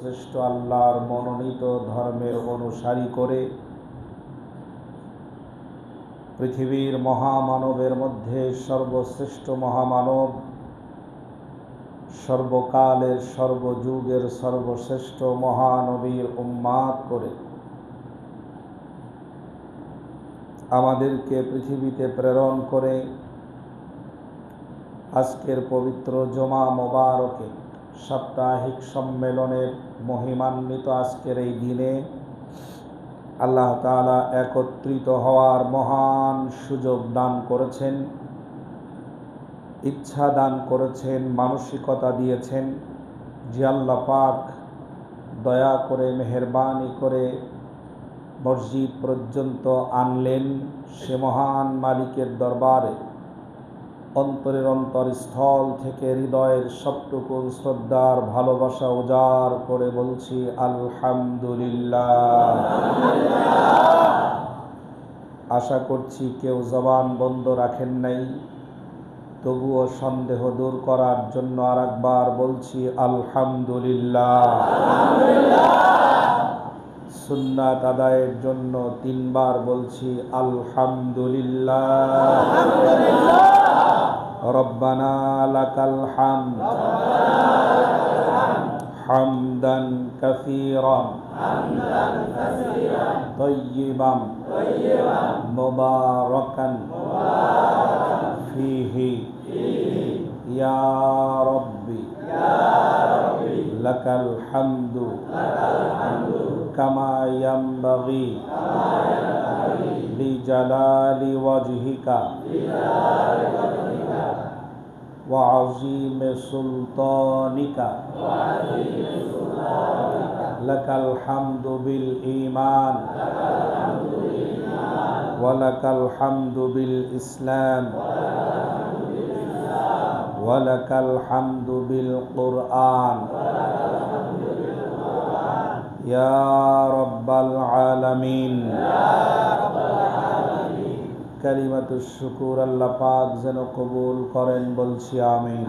সর্বশ্রেষ্ঠ আল্লাহর মনোনীত ধর্মের অনুসারী করে পৃথিবীর মহামানবের মধ্যে সর্বশ্রেষ্ঠ মহামানব, সর্বকালের সর্বযুগের সর্বশ্রেষ্ঠ মহানবীর উম্মাত করে আমাদেরকে পৃথিবীতে প্রেরণ করে আজকের পবিত্র জুমা মোবারকে সাপ্তাহিক সম্মেলনের মহিমান্বিত আজকের এই দিনে আল্লাহ তাআলা একত্রিত হওয়ার মহান সুযোগ দান করেছেন, ইচ্ছা দান করেছেন, মানসিকতা দিয়েছেন। যে আল্লাহ পাক দয়া করে মেহেরবানি করে মসজিদ পর্যন্ত আনলেন, সে মহান মালিকের দরবারে অন্তরের অন্তরস্থল থেকে হৃদয়ের সবটুকু শ্রদ্ধার ভালোবাসা উজাড় করে বলছি আলহামদুলিল্লাহ। আশা করছি কেউ জবান বন্ধ রাখেন নাই, তবুও সন্দেহ দূর করার জন্য আরেকবার বলছি আলহামদুলিল্লাহ। সুন্নাত আদায়ের জন্য 3 বার বলছি আলহামদুলিল্লাহ। রব্বানা লাকাল হামদ হামদান কাসীরান তাইয়িবান মুবারাকান ফীহি ইয়া রাব্বি লাকাল হামদু কামা ইয়ানবাগি লিজালালি ওয়াজহিকা ওয়া আযীমি সুলতানিকা লাকাল হামদু বিল ঈমান ওয়া লাকাল হামদু বিল ইসলাম ওয়া লাকাল হামদু বিল কুরআন ইয়া রাব্বাল আলামিন। কালিমাতুশ শুকুর আল্লাহ পাক যেন কবুল করেন, বলছি আমিন।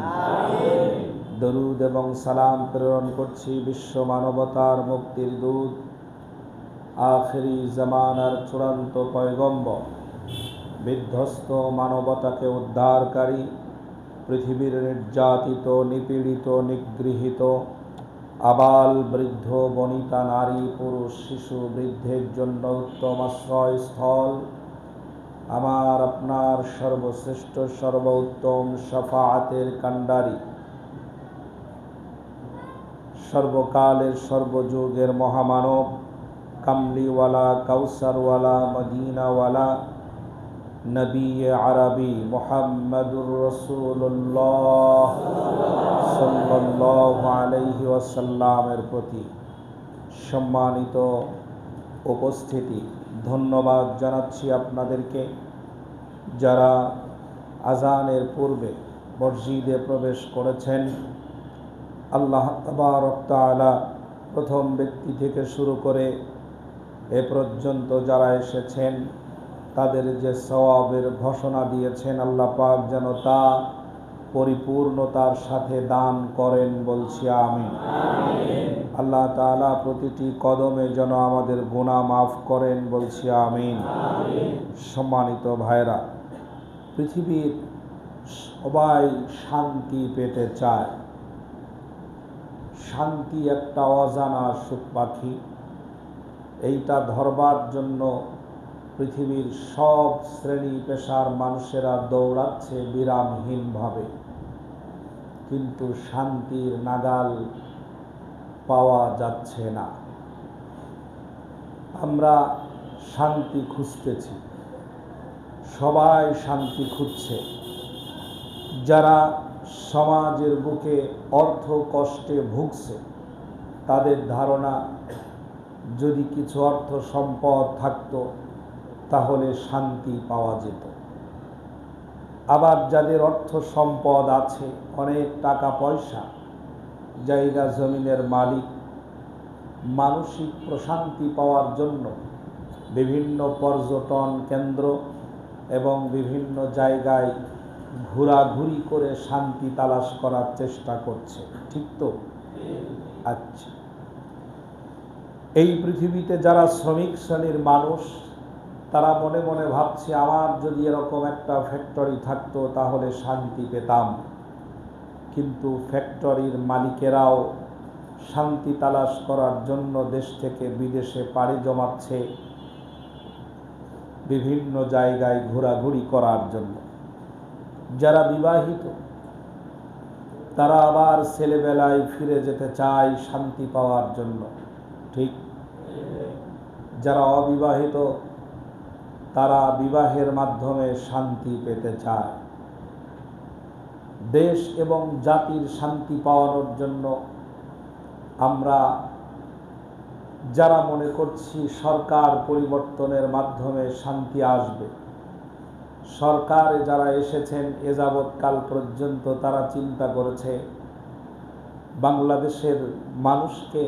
দরুদ এবং সালাম প্রেরণ করছি বিশ্ব মানবতার মুক্তির দূত, আখিরি জামানার চূড়ান্ত পয়গম্বর, বিধ্বস্ত মানবতাকে উদ্ধারকারী, পৃথিবীর নির্যাতিত, নিপীড়িত, নিগৃহীত আবাল বৃদ্ধ বনিতা নারী পুরুষ শিশু বৃদ্ধের জন্য উত্তম আশ্রয়স্থল, আমার আপনার সর্বশ্রেষ্ঠ সর্বোত্তম শাফাআতের কান্ডারি, সর্বকালের সর্বযুগের মহামানব, কামলিওয়ালা, কাউসারওয়ালা, মদিনাওয়ালা, নবী আরবি মুহাম্মদুর রাসূলুল্লাহ সাল্লাল্লাহু আলাইহি ওয়াসাল্লামের প্রতি সম্মানিত উপস্থিতি, ধন্যবাদ জানাচ্ছি আপনাদেরকে যারা আজানের পূর্বে মসজিদে প্রবেশ করেছেন। আল্লাহ তাবারক তাআলা প্রথম ব্যক্তি থেকে শুরু করে এ পর্যন্ত যারা এসেছেন তাদের যে সওয়াবের ঘোষণা দিয়েছেন, আল্লাহ পাক যেন তা পরিপূর্ণতার সাথে দান করেন, বলছি আমিন। আল্লাহ তাআলা প্রতিটি কদমে যেন আমাদের গুনাহ মাফ করেন, বলছি আমিন। সম্মানিত ভাইরা, পৃথিবীর সবাই শান্তি পেতে চায়। শান্তি একটা অজানা সুখ পাখি, এইটা ধরবার জন্য পৃথিবীর সব শ্রেণী পেশার মানুষেরা দৌড়াচ্ছে বিরামহীনভাবে, কিন্তু শান্তির নাগাল পাওয়া যাচ্ছে না। আমরা শান্তি খুঁজতেছি, সবাই শান্তি খুঁজছে। যারা সমাজের বুকে অর্থ কষ্টে ভুগছে তাদের ধারণা যদি কিছু অর্থ সম্পদ থাকতো তাহলে শান্তি পাওয়া যেত। আবার যাদের অর্থ সম্পদ আছে, অনেক টাকা পয়সা, জায়গা জমিনের মালিক, মানসিক প্রশান্তি পাওয়ার জন্য বিভিন্ন পর্যটন কেন্দ্র এবং বিভিন্ন জায়গায় ঘোরাঘুরি করে শান্তি তালাশ করার চেষ্টা করছে, ঠিক তো? আচ্ছা, এই পৃথিবীতে যারা শ্রমিক শ্রেণীর মানুষ, তারা মনে মনে ভাবছে আমার যদি এরকম একটা ফ্যাক্টরি থাকতো তাহলে শান্তি পেতাম। কিন্তু ফ্যাক্টরির মালিকেরাও শান্তি তালাশ করার জন্য দেশ থেকে বিদেশে পাড়ি জমাচ্ছে, বিভিন্ন জায়গায় ঘোরাঘুরি করার জন্য। যারা বিবাহিত তারা আবার ছেলেবেলায় ফিরে যেতে চায় শান্তি পাওয়ার জন্য, ঠিক? যারা অবিবাহিত তারা বিবাহের মাধ্যমে শান্তি পেতে চায়। দেশ এবং জাতির শান্তি পাওয়ানোর জন্য আমরা যারা মনে করছি সরকার পরিবর্তনের মাধ্যমে শান্তি আসবে, সরকারে যারা এসেছেন এ যাবৎকাল পর্যন্ত তারা চিন্তা করেছে বাংলাদেশের মানুষকে,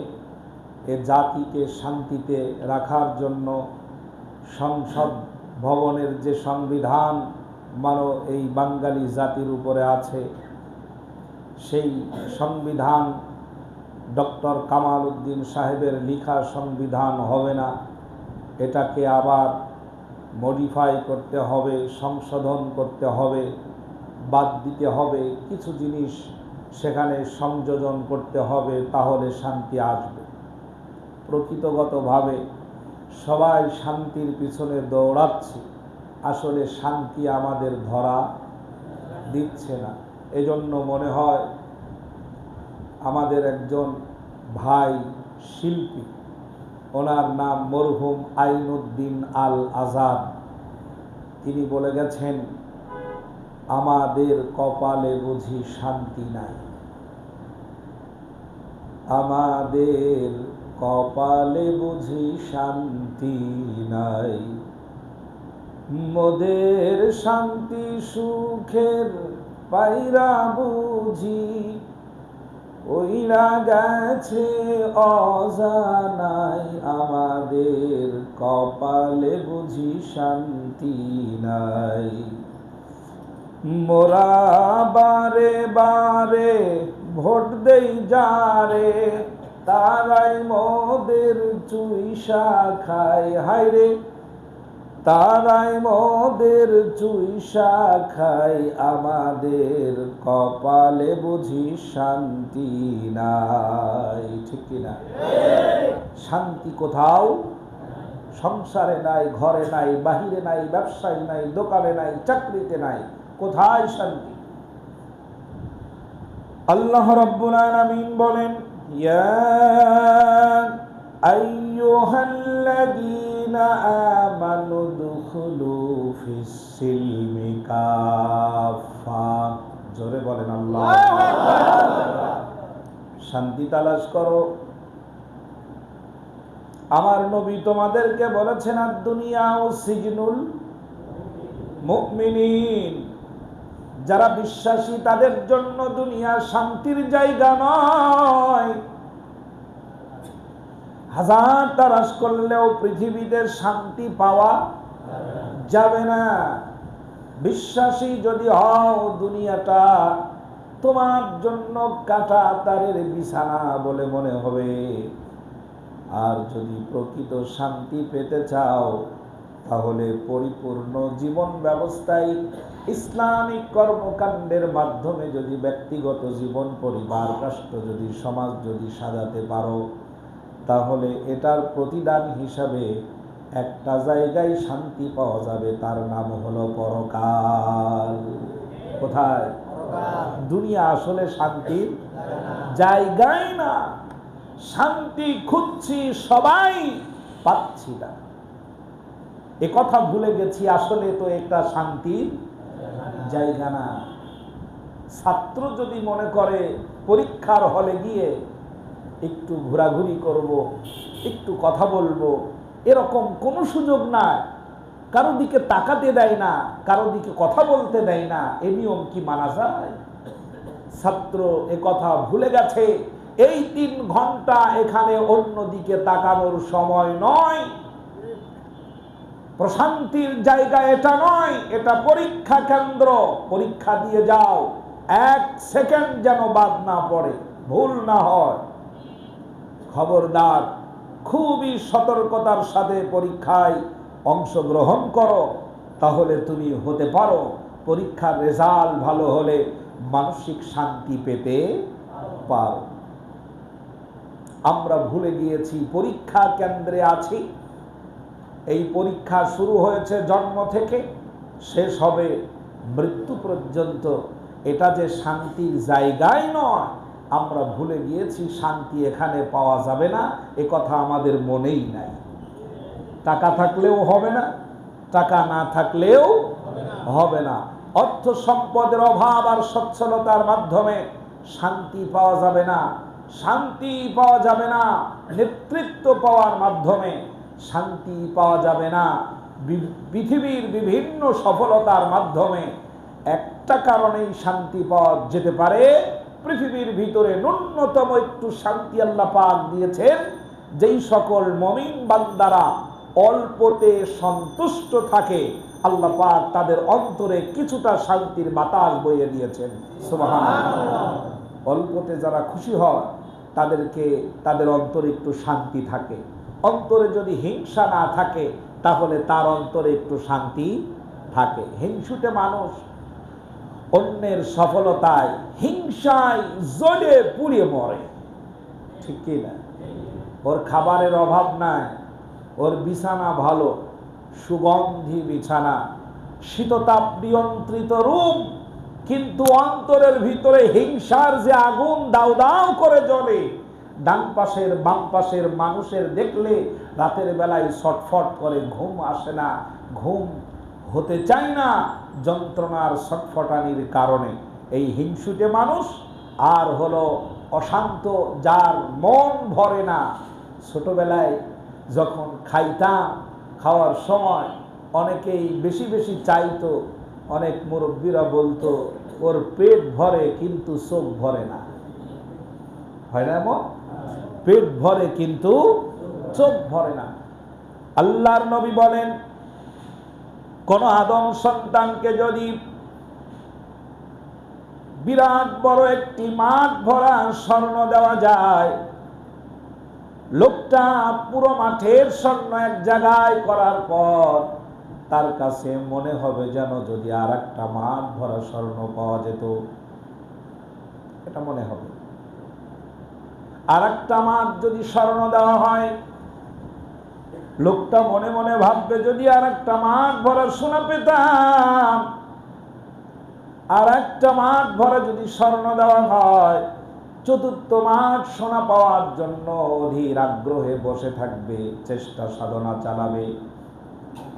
এ জাতিকে শান্তিতে রাখার জন্য সংসদ ভবনের যে সংবিধান এই বাঙালি জাতির উপরে আছে, সেই সংবিধান ডক্টর কামাল উদ্দিন সাহেবের লেখা সংবিধান হবে না, এটাকে আবার মডিফাই করতে হবে, সংশোধন করতে হবে, বাদ দিতে হবে, কিছু জিনিস সেখানে সংযোজন করতে হবে, তাহলে শান্তি আসবে। প্রকৃতগতভাবে সবাই শান্তির পিছনে দৌড়াচ্ছে, আসলে শান্তি আমাদের ধরা দিচ্ছে না। এজন্য মনে হয় আমাদের একজন ভাই শিল্পী, ওনার নাম মরহুম আইনুদ্দিন আল আজাদ, তিনি বলে গেছেন আমাদের কপালে বুঝি শান্তি নাই, আমাদের কপালে বুঝি শান্তি নাই, মোদের শান্তি সুখের পাইরা বুঝি ওইরা গেছে অজানাই, আমাদের কপালে বুঝি শান্তি নাই। মোরা বারে বারে ভোট দেই যারে, তারাই মোদের চুইসা খায়, হায়রে তারাই মোদের চুইসা খায়, আমাদের কপালে বুঝি শান্তি নাই, ঠিক কিনা? শান্তি কোথাও সংসারে নাই, ঘরে নাই, বাহিরে নাই, ব্যবসায় নাই, দোকানে নাই, চাকরিতে নাই, কোথায় শান্তি? আল্লাহ রাব্বুল আলামিন বলেন ইয়া আইয়ুহাল্লাযীনা আমানু দুখুলু ফিস সিলমি কাফা, জোরে বলেন আল্লাহু আকবার। শান্তি তালাশ করো। আমার নবী তোমাদেরকে বলেছেন আদ-দুনিয়া সিজনুল মুমিনিন, যারা বিশ্বাসী তাদের জন্য দুনিয়া শান্তির জায়গা নয়। হাজার তালাশ করলেও পৃথিবীতে শান্তি পাওয়া যাবে না। বিশ্বাসী যদি হও, দুনিয়াটা তোমার জন্য কাটা তারের বিছানা বলে মনে হবে। আর যদি প্রকৃত শান্তি পেতে চাও, তাহলে পরিপূর্ণ জীবন ব্যবস্থায় ইসলামিক কর্মকাণ্ডের মাধ্যমে যদি ব্যক্তিগত জীবন, পরিবার, রাষ্ট্র যদি, সমাজ যদি সাজাতে পারো, তাহলে এটার প্রতিদান হিসাবে একটা জায়গায় শান্তি পাওয়া যাবে, তার নাম হলো পরকাল। কোথায়? দুনিয়া আসলে শান্তির জায়গায় না। শান্তি খুঁজছি সবাই, পাচ্ছি না। এ কথা ভুলে গেছি, আসলে তো একটা শান্তির জায়গা না। ছাত্র যদি মনে করে পরীক্ষার হলে গিয়ে একটু ঘোরাঘুরি করব, একটু কথা বলবো, এরকম কোনো সুযোগ নাই। কারো দিকে তাকাতে দেয় না, কারো দিকে কথা বলতে দেয় না, এ নিয়ম কি মানা যায়? ছাত্র এ কথা ভুলে গেছে, এই 3 ঘন্টা এখানে অন্যদিকে তাকানোর সময় নয়। প্রশান্তির জায়গা এটা নয়, এটা পরীক্ষা কেন্দ্র। পরীক্ষা দিয়ে যাও, 1 সেকেন্ড যেন বাদ না পড়ে, ভুল না হয়। খবরদার খুবই সতর্কতার সাথে পরীক্ষায় অংশগ্রহণ করো, তাহলে তুমি হতে পারো পরীক্ষার রেজাল্ট ভালো হলে মানসিক শান্তি পেতে পারো। আমরা ভুলে গিয়েছি পরীক্ষা কেন্দ্রে আছি। এই পরীক্ষা শুরু হয়েছে জন্ম থেকে, শেষ হবে মৃত্যু পর্যন্ত। এটা যে শান্তির জায়গায় নয়, আমরা ভুলে গিয়েছি শান্তি এখানে পাওয়া যাবে না, এ কথা আমাদের মনেই নাই। টাকা থাকলেও হবে না, টাকা না থাকলেও হবে না। অর্থ সম্পদের অভাব আর সচ্ছলতার মাধ্যমে শান্তি পাওয়া যাবে না, শান্তি পাওয়া যাবে না। নেতৃত্ব পাওয়ার মাধ্যমে শান্তি পাওয়া যাবে না। পৃথিবীর বিভিন্ন সফলতার মাধ্যমে একটা কারণেই শান্তি পাওয়া যেতে পারে, পৃথিবীর ভিতরে ন্যূনতম একটু শান্তি আল্লাহ পাক দিয়েছেন। যেই সকল মুমিন বান্দারা অল্পতে সন্তুষ্ট থাকে, আল্লাহ পাক তাদের অন্তরে কিছুটা শান্তির বাতাস বইয়ে দিয়েছেন। সুবহানাল্লাহ। অল্পতে যারা খুশি হয় তাদেরকে তাদের অন্তরে একটু শান্তি থাকে। অন্তরে যদি হিংসা না থাকে তাহলে তার অন্তরে একটু শান্তি থাকে। হিংসুটে মানুষ অন্যের সফলতায় হিংসায় জ্বলে পুড়ে মরে, ঠিক কি না? ওর খাবারের অভাব নাই, ওর বিছানা ভালো, সুগন্ধি বিছানা, শীততাপ নিয়ন্ত্রিত রুম, কিন্তু অন্তরের ভিতরে হিংসার যে আগুন দাউ দাউ করে জ্বলে। ডান পাশের বাম পাশের মানুষের দেখলে রাতের বেলায় ছটফট করে, ঘুম আসে না, ঘুম হতে চায় না যন্ত্রণার ছটফটানির কারণে। এই হিংসুটে মানুষ আর হলো অশান্ত, যার মন ভরে না। ছোটবেলায় যখন খাইতাম, খাওয়ার সময় অনেকেই বেশি বেশি চাইতো, অনেক মুরব্বীরা বলতো ওর পেট ভরে কিন্তু চোখ ভরে না। হয় না এমন? পেট ভরে কিন্তু চোখ ভরে না। আল্লাহর নবী বলেন, কোন আদম সন্তানকে যদি বিরাট বড় একটি মাঠ ভরা স্বর্ণ দেওয়া যায়, লোকটা পুরো মাঠের স্বর্ণ এক জায়গায় করার পর তার কাছে মনে হবে যেন যদি আর একটা মাঠ ভরা স্বর্ণ পাওয়া যেত, এটা মনে হবে। আর একটা মাঠ যদি স্বর্ণ দেওয়া হয়, লোকটা মনে মনে ভাববে যদি আর একটা মাঠ ভরা সোনা পেতাম। আর একটা মাঠ ভরা যদি স্বর্ণ দেওয়া হয়, চতুর্থ মাঠ সোনা পাওয়ার জন্য অধীর আগ্রহে বসে থাকবে, চেষ্টা সাধনা চালাবে।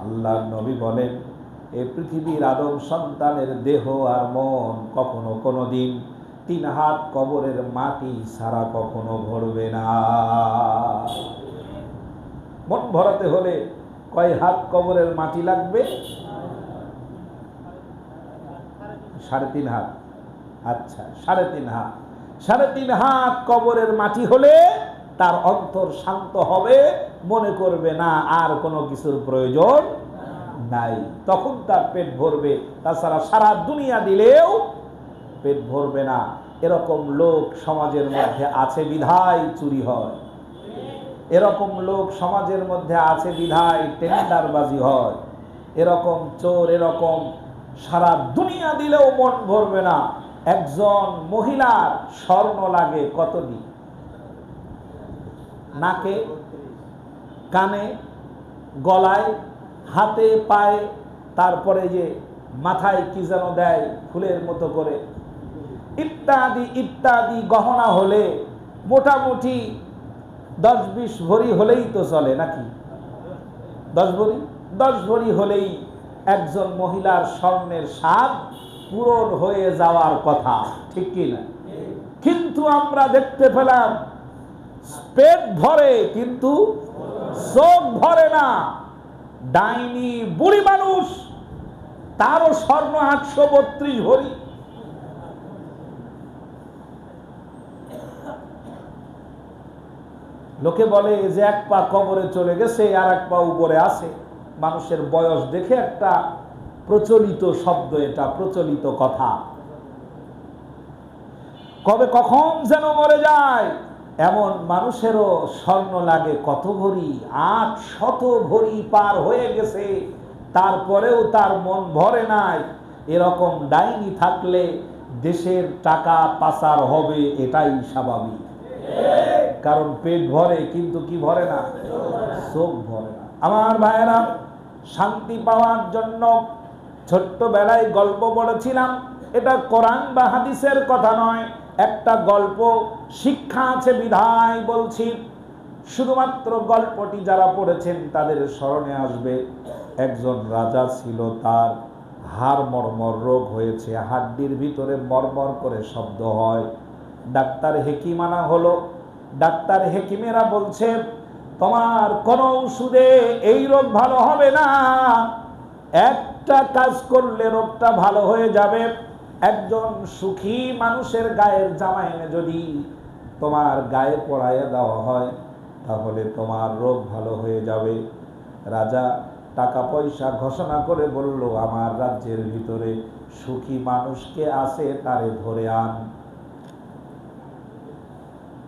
আল্লাহর নবী বলেন, এই পৃথিবীর আদম সন্তানের দেহ আর মন কখনো কোনোদিন 3 হাত কবরের মাটি ছাড়া কখনো ভরবে না। মন ভরাতে হলে কয় হাত কবরের মাটি লাগবে? 3.5 হাত। আচ্ছা, 3.5 হাত। 3.5 হাত কবরের মাটি হলে তার অন্তর শান্ত হবে, মনে করবে না আর কোনো কিছুর প্রয়োজন নাই। তখন তার পেট ভরবে, তাছাড়া সারা দুনিয়া দিলেও পেট ভরবে না। এরকম লোক সমাজের মধ্যে আছে বিধায় চুরি হয়, এরকম লোক সমাজের মধ্যে আছে বিধায় টেন্ডারবাজি হয়, এরকম চোর, এরকম সারা দুনিয়া দিলেও মন ভরবে না। একজন মহিলার স্বর্ণ লাগে কতদিন? নাকে, কানে, গলায়, হাতে, পায়ে, তারপরে যে মাথায় কি যেন দেয় ফুলের মতো করে, ইত্যাদি ইত্যাদি গহনা হলে মোটামুটি 10-20 ভরি হলেই তো চলে নাকি? 10 ভরি? 10 ভরি হলেই একজন মহিলার স্বর্ণের স্বাদ পূরণ হয়ে যাওয়ার কথা, ঠিক কি না? কিন্তু আমরা দেখতে পেলাম পেট ভরে কিন্তু চোখ ভরে না। ডাইনি বুড়ি মানুষ, তারও স্বর্ণ 832 ভরি। লোকে বলে যে এক পা কবরে চলে গেছে আর এক পা উপরে আছে। মানুষের বয়স দেখে একটা প্রচলিত শব্দ, এটা প্রচলিত কথা। কবে কখন যেন মরে যায় এমন মানুষেরও স্বর্ণ লাগে কত ভরি, 800 ভরি পার হয়ে গেছে, তারপরেও তার মন ভরে নাই। এরকম ডাইনি থাকলে দেশের টাকা পাচার হবে, এটাই স্বাভাবিক। কারণ পেট ভরে কিন্তু কি ভরে না, চোখ ভরে না। আমার ভাইয়েরা, শান্তি পাওয়ার জন্য ছোট্টবেলায় গল্প বলেছিলাম, এটা কোরআন বা হাদিসের কথা নয়, একটা গল্প, শিক্ষা আছে বিধায় বলছি। শুধুমাত্র গল্পটি যারা পড়েছেন তাদের স্মরণে আসবে। একজন রাজা ছিল, তার হাড় মর্মর রোগ হয়েছে, হাড্ডির ভিতরে মরমর করে শব্দ হয়। ডাক্তার হেকিম আনা হলো। ডাক্তার হেকিমেরা বলছে, তোমার কোন ওষুধে এই রোগ ভালো হবে না, একটা কাজ করলে রোগটা ভালো হয়ে যাবে। একজন সুখী মানুষের গায়ের জামা এনে যদি তোমার গায়ে পরাইয়া দেওয়া হয়, তাহলে তোমার রোগ ভালো হয়ে যাবে। রাজা টাকা পয়সা ঘোষণা করে বলল, আমার রাজ্যের ভিতরে সুখী মানুষকে আছে, তারে ধরে আন।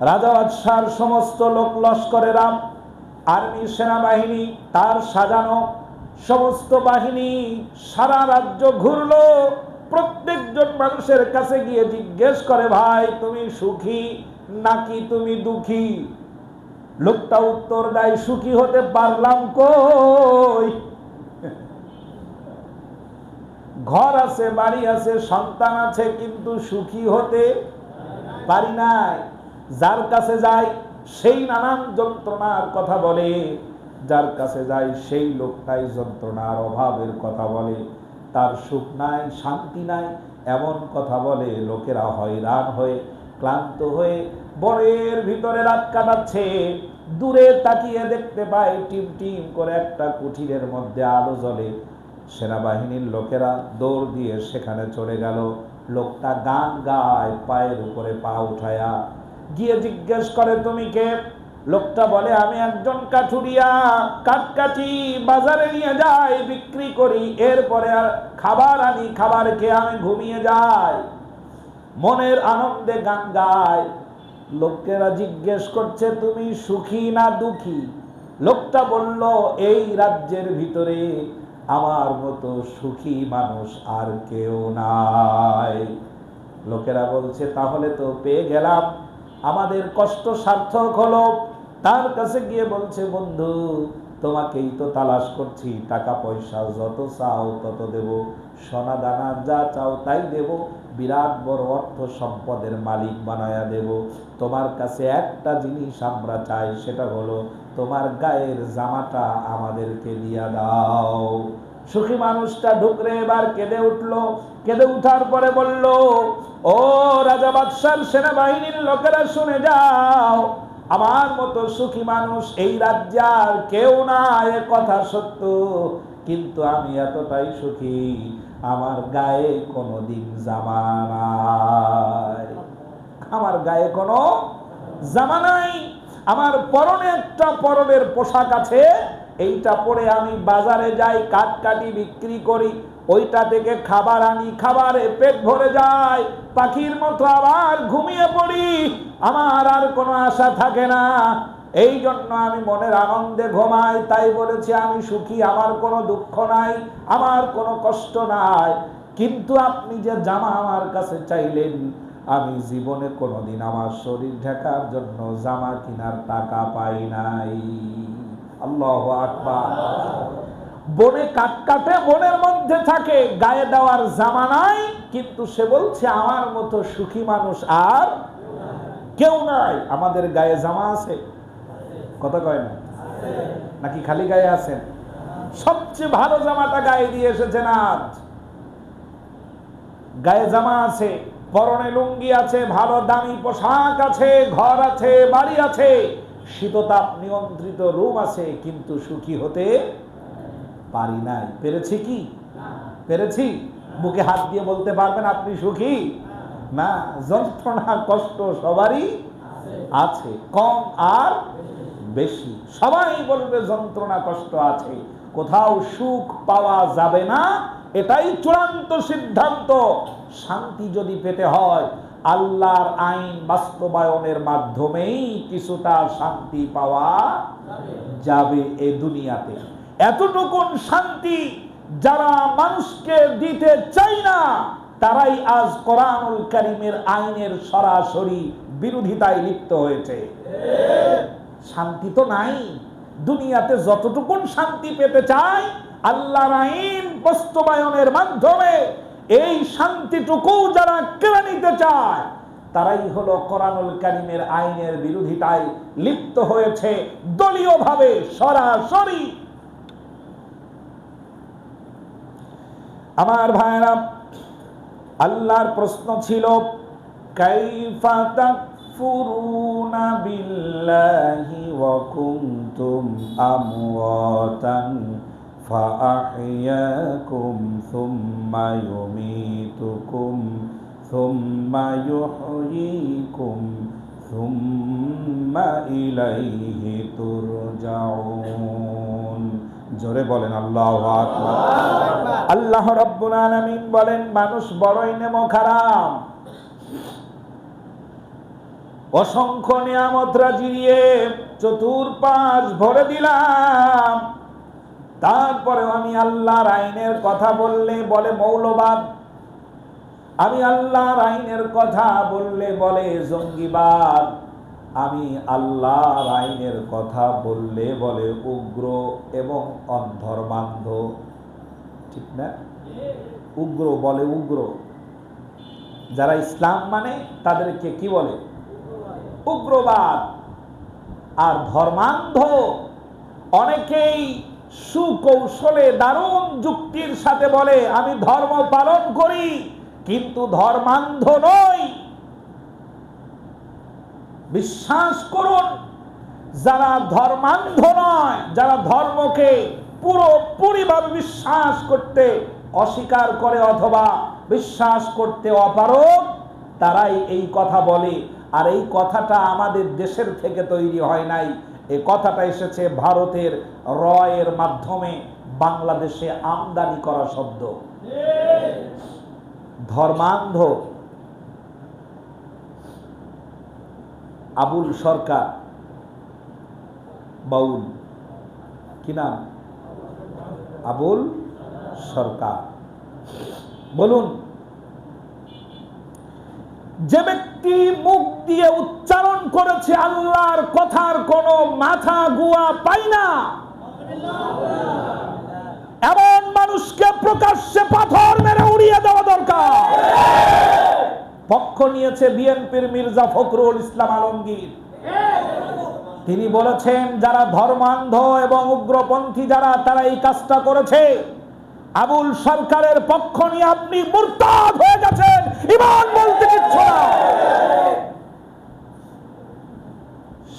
রাজা বাদশার সমস্ত লোক, লস্করেরা, আর্মি, সেনাবাহিনী, তার সাজানো সমস্ত বাহিনী সারা রাজ্য ঘুরলো। প্রত্যেকজন মানুষের কাছে গিয়ে জিজ্ঞেস করে, ভাই তুমি সুখী নাকি তুমি দুঃখী? লোকটা উত্তর দেয়, সুখী হতে পারলাম কই, ঘর আছে, বাড়ি আছে, সন্তান আছে, কিন্তু সুখী হতে পারি নাই। যার কাছে যাই সেই নানান যন্ত্রণার কথা বলে, যার কাছে যাই সেই লোকটাই যন্ত্রণার অভাবের কথা বলে, তার সুখ নাই, শান্তি নাই, এমন কথা বলে। লোকেরা হয়রান হয়ে, ক্লান্ত হয়ে বনের ভিতরে রাত কাটাচ্ছে। দূরে তাকিয়ে দেখতে পায় টিম টিম করে একটা কুঠিরের মধ্যে আলো জ্বলে। সেনাবাহিনীর লোকেরা দৌড় দিয়ে সেখানে চলে গেল। লোকটা গান গায়, পায়ের উপরে পা উঠায়া। গিয়ে জিজ্ঞেস করে, তুমি কে? লোকটা বলে, আমি একজন কাঠুরিয়া, কাঠ কাটি, বাজারে নিয়ে যাই, বিক্রি করি, এরপরে আর খাবার আনি, খাবার খেয়ে আমি ঘুমিয়ে যাই, মনের আনন্দে গান গায়। লোকেরা জিজ্ঞেস করছে, তুমি সুখী না দুঃখী? লোকটা বলল, এই রাজ্যের ভিতরে আমার মতো সুখী মানুষ আর কেউ নাই। লোকেরা বলছে, তাহলে তো পেয়ে গেলাম, আমাদের কষ্ট সার্থক হলো। তার কাছে গিয়ে বলছে, বন্ধু তোমাকেই তো তালাশ করছি, টাকা পয়সা যত চাও তত দেব, সোনা দানা যা চাও তাই দেব, বিরাট বড় অর্থ সম্পদের মালিক বানায়া দেব। তোমার কাছে একটা জিনিস আমরা চাই, সেটা হলো তোমার গায়ের জামাটা আমাদেরকে দিয়া দাও। সুখী মানুষটা ঢুকরে এবার কেঁদে উঠলো। কেঁদে উঠার পরে বলল, ও রাজা বাদশার সেনাবাহিনীর লোকেরা, শুনে যাও, আমার মতো সুখী মানুষ এই রাজ্যে আর কেউ না, এ কথা সত্য, কিন্তু আমি এতটাই সুখী, আমার গায়ে কোনোদিন জামা নাই, আমার গায়ে কোনো জামা নাই, আমার পরনে একটা পরনের পোশাক আছে, এইটা পরে আমি বাজারে যাই, কাঠ কাটি, বিক্রি করি, ওইটা থেকে খাবার আনি, খাবারে পেট ভরে যায়, পাখির মতো আবার ঘুমিয়ে পড়ি, আমার আর কোনো আশা থাকে না, এই জন্য আমি মনের আনন্দে ঘুমাই। তাই বলেছি আমি সুখী, আমার কোনো দুঃখ নাই, আমার কোনো কষ্ট নাই। কিন্তু আপনি যে জামা আমার কাছে চাইলেন, আমি জীবনে কোনোদিন আমার শরীর ঢাকার জন্য জামা কেনার টাকা পাই নাই। আল্লাহু আকবার। বনে কাঠ কাটে, বনের মধ্যে থাকে, গায়ে দেওয়ার জামা নাই, কিন্তু সে বলছে আমার মতো সুখী মানুষ আর কেউ নাই। আমাদের গায়ে জামা আছে, কথা কয় না, নাকি খালি গায়ে আছেন? সবচেয়ে ভালো জামাটা গায়ে দিয়ে এসেছেন আজ। গায়ে জামা আছে, পরনে লুঙ্গি আছে, ভালো দামি পোশাক আছে, ঘর আছে, বাড়ি আছে, শীততাপ নিয়ন্ত্রিত রুম আছে, কিন্তু সুখী হতে পারি নাই। পেরেছি কি? পেরেছি? বুকে হাত দিয়ে বলতে পারবেন আপনি সুখী? না, যন্ত্রণা কষ্ট সবারই আছে, কম আর বেশি, সবাই বলবে যন্ত্রণা কষ্ট আছে, কোথাও সুখ পাওয়া যাবে না, এটাই চূড়ান্ত সিদ্ধান্ত। শান্তি যদি পেতে হয়, আল্লাহর আইন বাস্তবায়নের মাধ্যমেই কিছুটা শান্তি পাওয়া যাবে এই দুনিয়াতে। এতটুকুন শান্তি যারা মানুষকে দিতে চায় না, তারাই আজ কোরআনুল কারীমের আইনের সরাসরি বিরোধিতায় লিপ্ত হয়েছে। শান্তি তো নাই দুনিয়াতে। যতটুকুন শান্তি পেতে চায় আল্লাহর আইন বাস্তবায়নের মাধ্যমে, এই শান্তিটুকু যারা কেড়ে নিতে চায় তারাই হলো কোরআনুল কারীমের আইনের বিরোধিতায় লিপ্ত হয়েছে দলীয়ভাবে সরাসরি। আমার ভাইরা, আল্লাহর প্রশ্ন ছিল কাইফা তাকফুরুনা বিল্লাহি ওয়া কুনতুম আমওয়াতান ফাআহইয়াকুম সুম্মা ইউমীতুকুম সুম্মা ইউহয়ীকুম সুম্মা ইলাইহি তুরজাউন। জোরে বলেন আল্লাহু আকবার। আল্লাহ রাব্বুল আলামিন বলেন, মানুষ বড়ই নেমখারাম, অসংখ্য নিয়ামত রাজিয়ে চতুর্পাশ ভরে দিলাম, তারপরে আমি আল্লাহর আইনের কথা বললে বলে মৌলবাদ, আমি আল্লাহর আইনের কথা বললে বলে জঙ্গিবাদ, আমি আল্লাহর আইনের কথা বললে বলে উগ্র এবং অধর্মান্ধ। ঠিক না? উগ্র বলে উগ্র, যারা ইসলাম মানে তাদেরকে কি বলে? উগ্রবাদ। আর ধর্মান্ধ অনেকেই সুকৌশলে দারুণ যুক্তির সাথে বলে আমি ধর্ম পালন করি কিন্তু ধর্মান্ধ নই। বিশ্বাস করুন, যারা ধর্মান্ধ নয়, যারা ধর্মকে পুরোপুরিভাবে বিশ্বাস করতে অস্বীকার করে অথবা বিশ্বাস করতে অপারগ, তারাই এই কথা বলে। আর এই কথাটা আমাদের দেশের থেকে তৈরি হয় নাই, এই কথাটা এসেছে ভারতের রয়ের মাধ্যমে বাংলাদেশে আমদানি করা শব্দ। ধর্মান্ধ আবুল সরকার বাউল, কি নাম? আবুল সরকার। বলুন, যে ব্যক্তি মুখ দিয়ে উচ্চারণ করেছে আল্লাহর কথার কোনো মাথা গুয়া পাই না, এমন মানুষকে প্রকাশ্যে পাথর মেরে উড়িয়ে দেওয়া দরকার। পক্ষ নিয়েছে বিএনপির মির্জা ফখরুল ইসলাম আলমগীর। তিনি বলেছেন যারা ধর্মান্ধ এবং উগ্রপন্থী যারা, তারা এই কাজটা করেছে। আবুল সরকারের পক্ষ নিয়ে আপনি মুরতাদ হয়ে গেছেন, ঈমান বলতে কিচ্ছু না।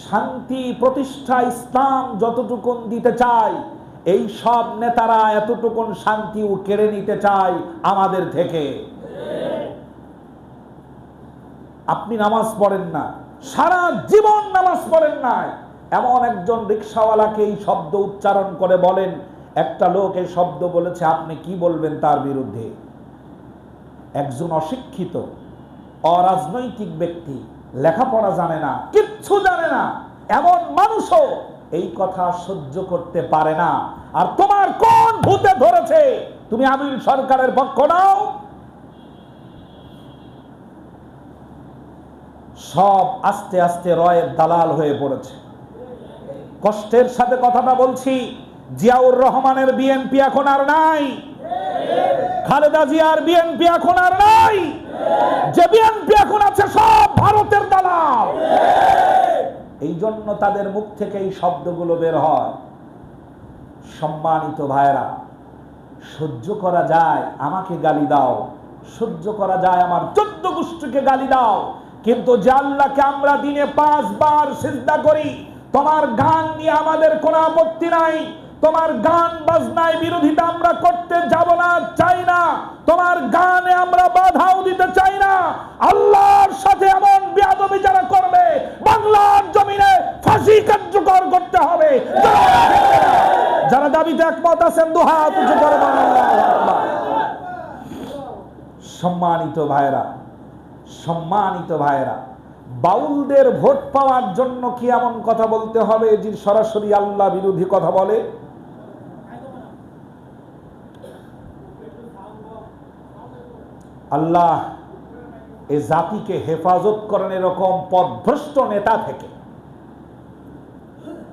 শান্তি প্রতিষ্ঠা ইসলাম যতটুকুন দিতে চায়, এই সব নেতারা এতটুকুন শান্তিও কেড়ে নিতে চায় আমাদের থেকে। আপনি নামাজ পড়েন না, সারা জীবন নামাজ পড়েন না, এমন একজন রিকশাওয়ালাকে এই শব্দ উচ্চারণ করে বলেন, একটা লোক এই শব্দ বলেছে, আপনি কি বলবেন তার বিরুদ্ধে? একজন অশিক্ষিত অরাজনৈতিক ব্যক্তি, লেখাপড়া জানে না, কিচ্ছু জানে না, এমন মানুষও এই কথা সহ্য করতে পারে না। আর তোমার কোন ভূতে ধরেছে তুমি আবুল সরকারের পক্ষ নাও? সব আস্তে আস্তে রয়ের দালাল হয়ে পড়েছে। কষ্টের সাথে কথাটা বলছি, জিয়াউর রহমানের বিএনপি এখন আর নাই, খালেদা জিয়ার বিএনপি এখন আর নাই, যে বিএনপি এখন আছে সব ভারতের দালাল। এই জন্য তাদের মুখ থেকে এই শব্দগুলো বের হয়। সম্মানিত ভাইরা, সহ্য করা যায় আমাকে গালি দাও, সহ্য করা যায় আমার 14 গোষ্ঠীকে গালি দাও, কিন্তু যে আল্লাহকে আমরা দিনে 5 বার সিজদা করি, তোমার গান নিয়ে আমাদের কোনো আপত্তি নাই, তোমার গান বাজনায় বিরোধিতা আমরা করতে যাব না, চাই না, তোমার গানে আমরা বাধাও দিতে চাই না। আল্লাহর সাথে এমন বেয়াদবি যারা করবে, বাংলার জমিনে ফাঁসি কার্যকর করতে হবে। যারা দাবিতে একমত আছেন দুহাত উঁচু করে বলেন আল্লাহু আকবার। সম্মানিত ভাইরা, সম্মানিত ভাইয়েরা, বাউলদের ভোট পাওয়ার জন্য কি এমন কথা বলতে হবে যে সরাসরি আল্লাহ বিরোধী কথা বলে? আল্লাহ এ জাতিকে হেফাজত করেন এরকম পথভ্রষ্ট নেতা থেকে,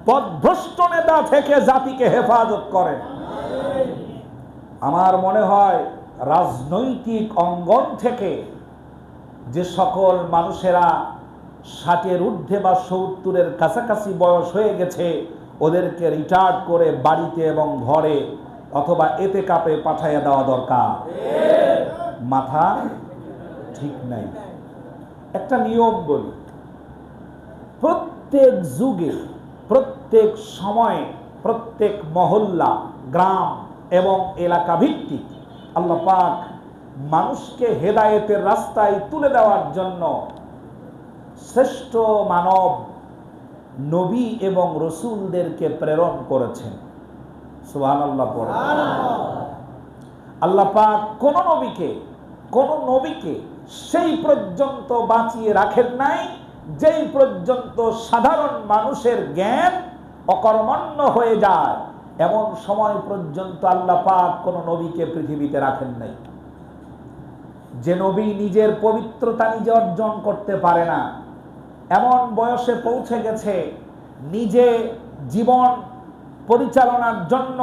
পথভ্রষ্ট নেতা থেকে জাতিকে হেফাজত করেন। আমার মনে হয় রাজনৈতিক অঙ্গন থেকে যে সকল মানুষেরা 60-এর ঊর্ধ্বে বা 70-এর কাছাকাছি বয়স হয়ে গেছে, ওদেরকে রিটায়ার্ড করে বাড়িতে এবং ঘরে অথবা এতেকাপে পাঠাইয়া দেওয়া দরকার। মাথা ঠিক নাই। একটা নিয়ম বলি, প্রত্যেক যুগে, প্রত্যেক সময়ে, প্রত্যেক মহল্লা, গ্রাম এবং এলাকা ভিত্তিক আল্লাহ পাক মানুষকে হেদায়েতের রাস্তায় তুলে দেওয়ার জন্য শ্রেষ্ঠ মানব নবী এবং রসুলদেরকে প্রেরণ করেছেন। সুবহানাল্লাহ পড়ে। আল্লাহ পাক কোন নবীকে সেই পর্যন্ত বাঁচিয়ে রাখেন নাই যেই পর্যন্ত সাধারণ মানুষের জ্ঞান অকর্মণ্য হয়ে যায়, এমন সময় পর্যন্ত আল্লাহ পাক কোন নবীকে পৃথিবীতে রাখেন নাই। যে নবী নিজের পবিত্রতা নিজে অর্জন করতে পারে না, এমন বয়সে পৌঁছে গেছে, নিজে জীবন পরিচালনার জন্য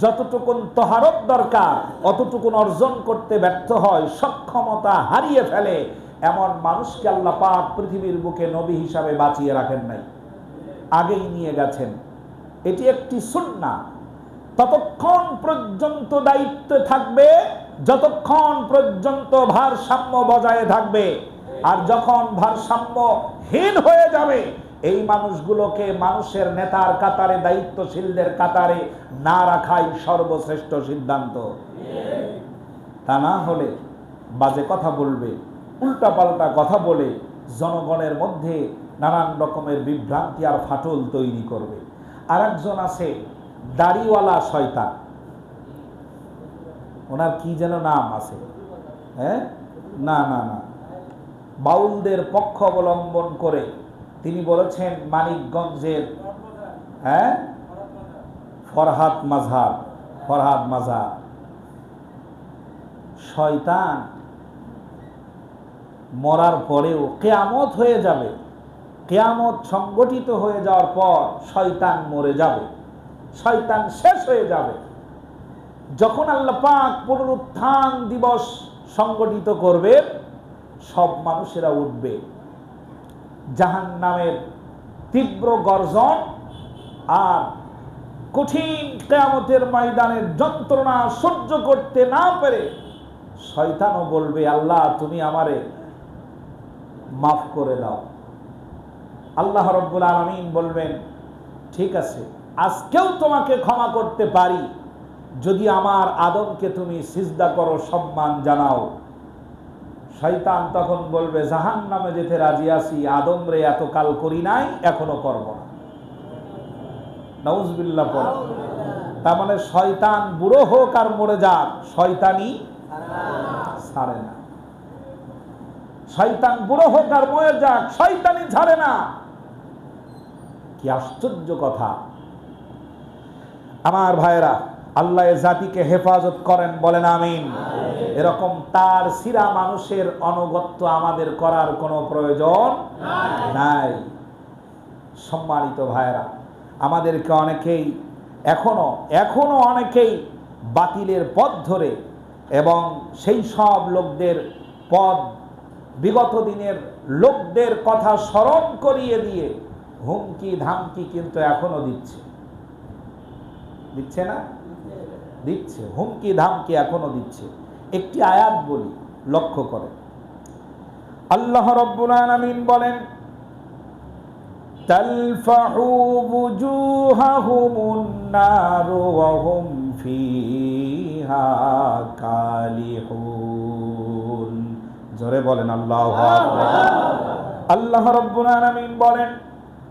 যতটুকুন তহারত দরকার অতটুকুন অর্জন করতে ব্যর্থ হয়, সক্ষমতা হারিয়ে ফেলে, এমন মানুষকে আল্লাহ পাক পৃথিবীর বুকে নবী হিসাবে বাঁচিয়ে রাখেন নাই, আগেই নিয়ে গেছেন। এটি একটি সুন্নাহ। ততক্ষণ পর্যন্ত দায়িত্ব থাকবে যতক্ষণ পর্যন্ত ভারসাম্য বজায় থাকবে, আর যখন ভারসাম্যহীন হয়ে যাবে এই মানুষগুলোকে মানুষের নেতার কাতারে, দায়িত্বশীলদের কাতারে না রাখাই সর্বশ্রেষ্ঠ সিদ্ধান্ত। তা না হলে বাজে কথা বলবে, উল্টাপাল্টা কথা বলে জনগণের মধ্যে নানান রকমের বিভ্রান্তি আর ফাটল তৈরি করবে। আর একজন আছে দাড়িওয়ালা শয়তান, ওনার কি যেন নাম আছে, না না না, বাউলদের পক্ষ অবলম্বন করে তিনি বলেছেন মানিকগঞ্জের ফরহাদ মাজার শয়তান মরার পরেও কিয়ামত হয়ে যাবে, কিয়ামত সংগঠিত হয়ে যাওয়ার পর শয়তান মরে যাবে, শয়তান শেষ হয়ে যাবে। যখন আল্লাহ পাক পুনরুত্থান দিবস সংগঠিত করবে, সব মানুষেরা উঠবে, জাহান্নামের তীব্র গর্জন আর কঠিন কিয়ামতের ময়দানের যন্ত্রণা সহ্য করতে না পেরে শয়তানও বলবে, আল্লাহ তুমি আমারে মাফ করে দাও। আল্লাহ রাব্বুল আলামিন বলবেন, ঠিক আছে, আজকেও তোমাকে ক্ষমা করতে পারি যদি আমার আদমকে তুমি সিজদা করো, সম্মান জানাও। শয়তান তখন বলবে, জাহান্নামে যেতে রাজি আছি, আদম রে এতকাল করি নাই, এখনো করব না। নাউজুবিল্লাহ পড়ো। তার মানে শয়তান বুড়ো হোক আর মরে যাক, শয়তানি ছাড়ে না। শয়তান বুড়ো হোক আর মরে যাক, শয়তানি ছাড়ে না। কি আশ্চর্য কথা! আমার ভাইরা, আল্লাহ জাতিকে হেফাজত করেন, বলেন আমিন। এরকম তার সিরা মানুষের আনুগত্য আমাদের করার কোনো প্রয়োজন নাই। সম্মানিত ভাইরা, আমাদেরকে অনেকেই এখনো অনেকেই বাতিলের পথ ধরে এবং সেই সব লোকদের পথ, বিগত দিনের লোকদের কথা স্মরণ করিয়ে দিয়ে হুমকি ধামকি কিন্তু এখনো দিচ্ছে না? দিচ্ছে, হুমকি ধামকি এখনো দিচ্ছে। একটি আয়াত বলি, লক্ষ্য করে। আল্লাহ রাব্বুল আলামিন বলেন, তালফাহু বুজুহাহুমুন নারু ওয়া হুম ফিহা কালিহুন। জোরে বলেন আল্লাহু আকবার। আল্লাহ রাব্বুল আলামিন বলেন,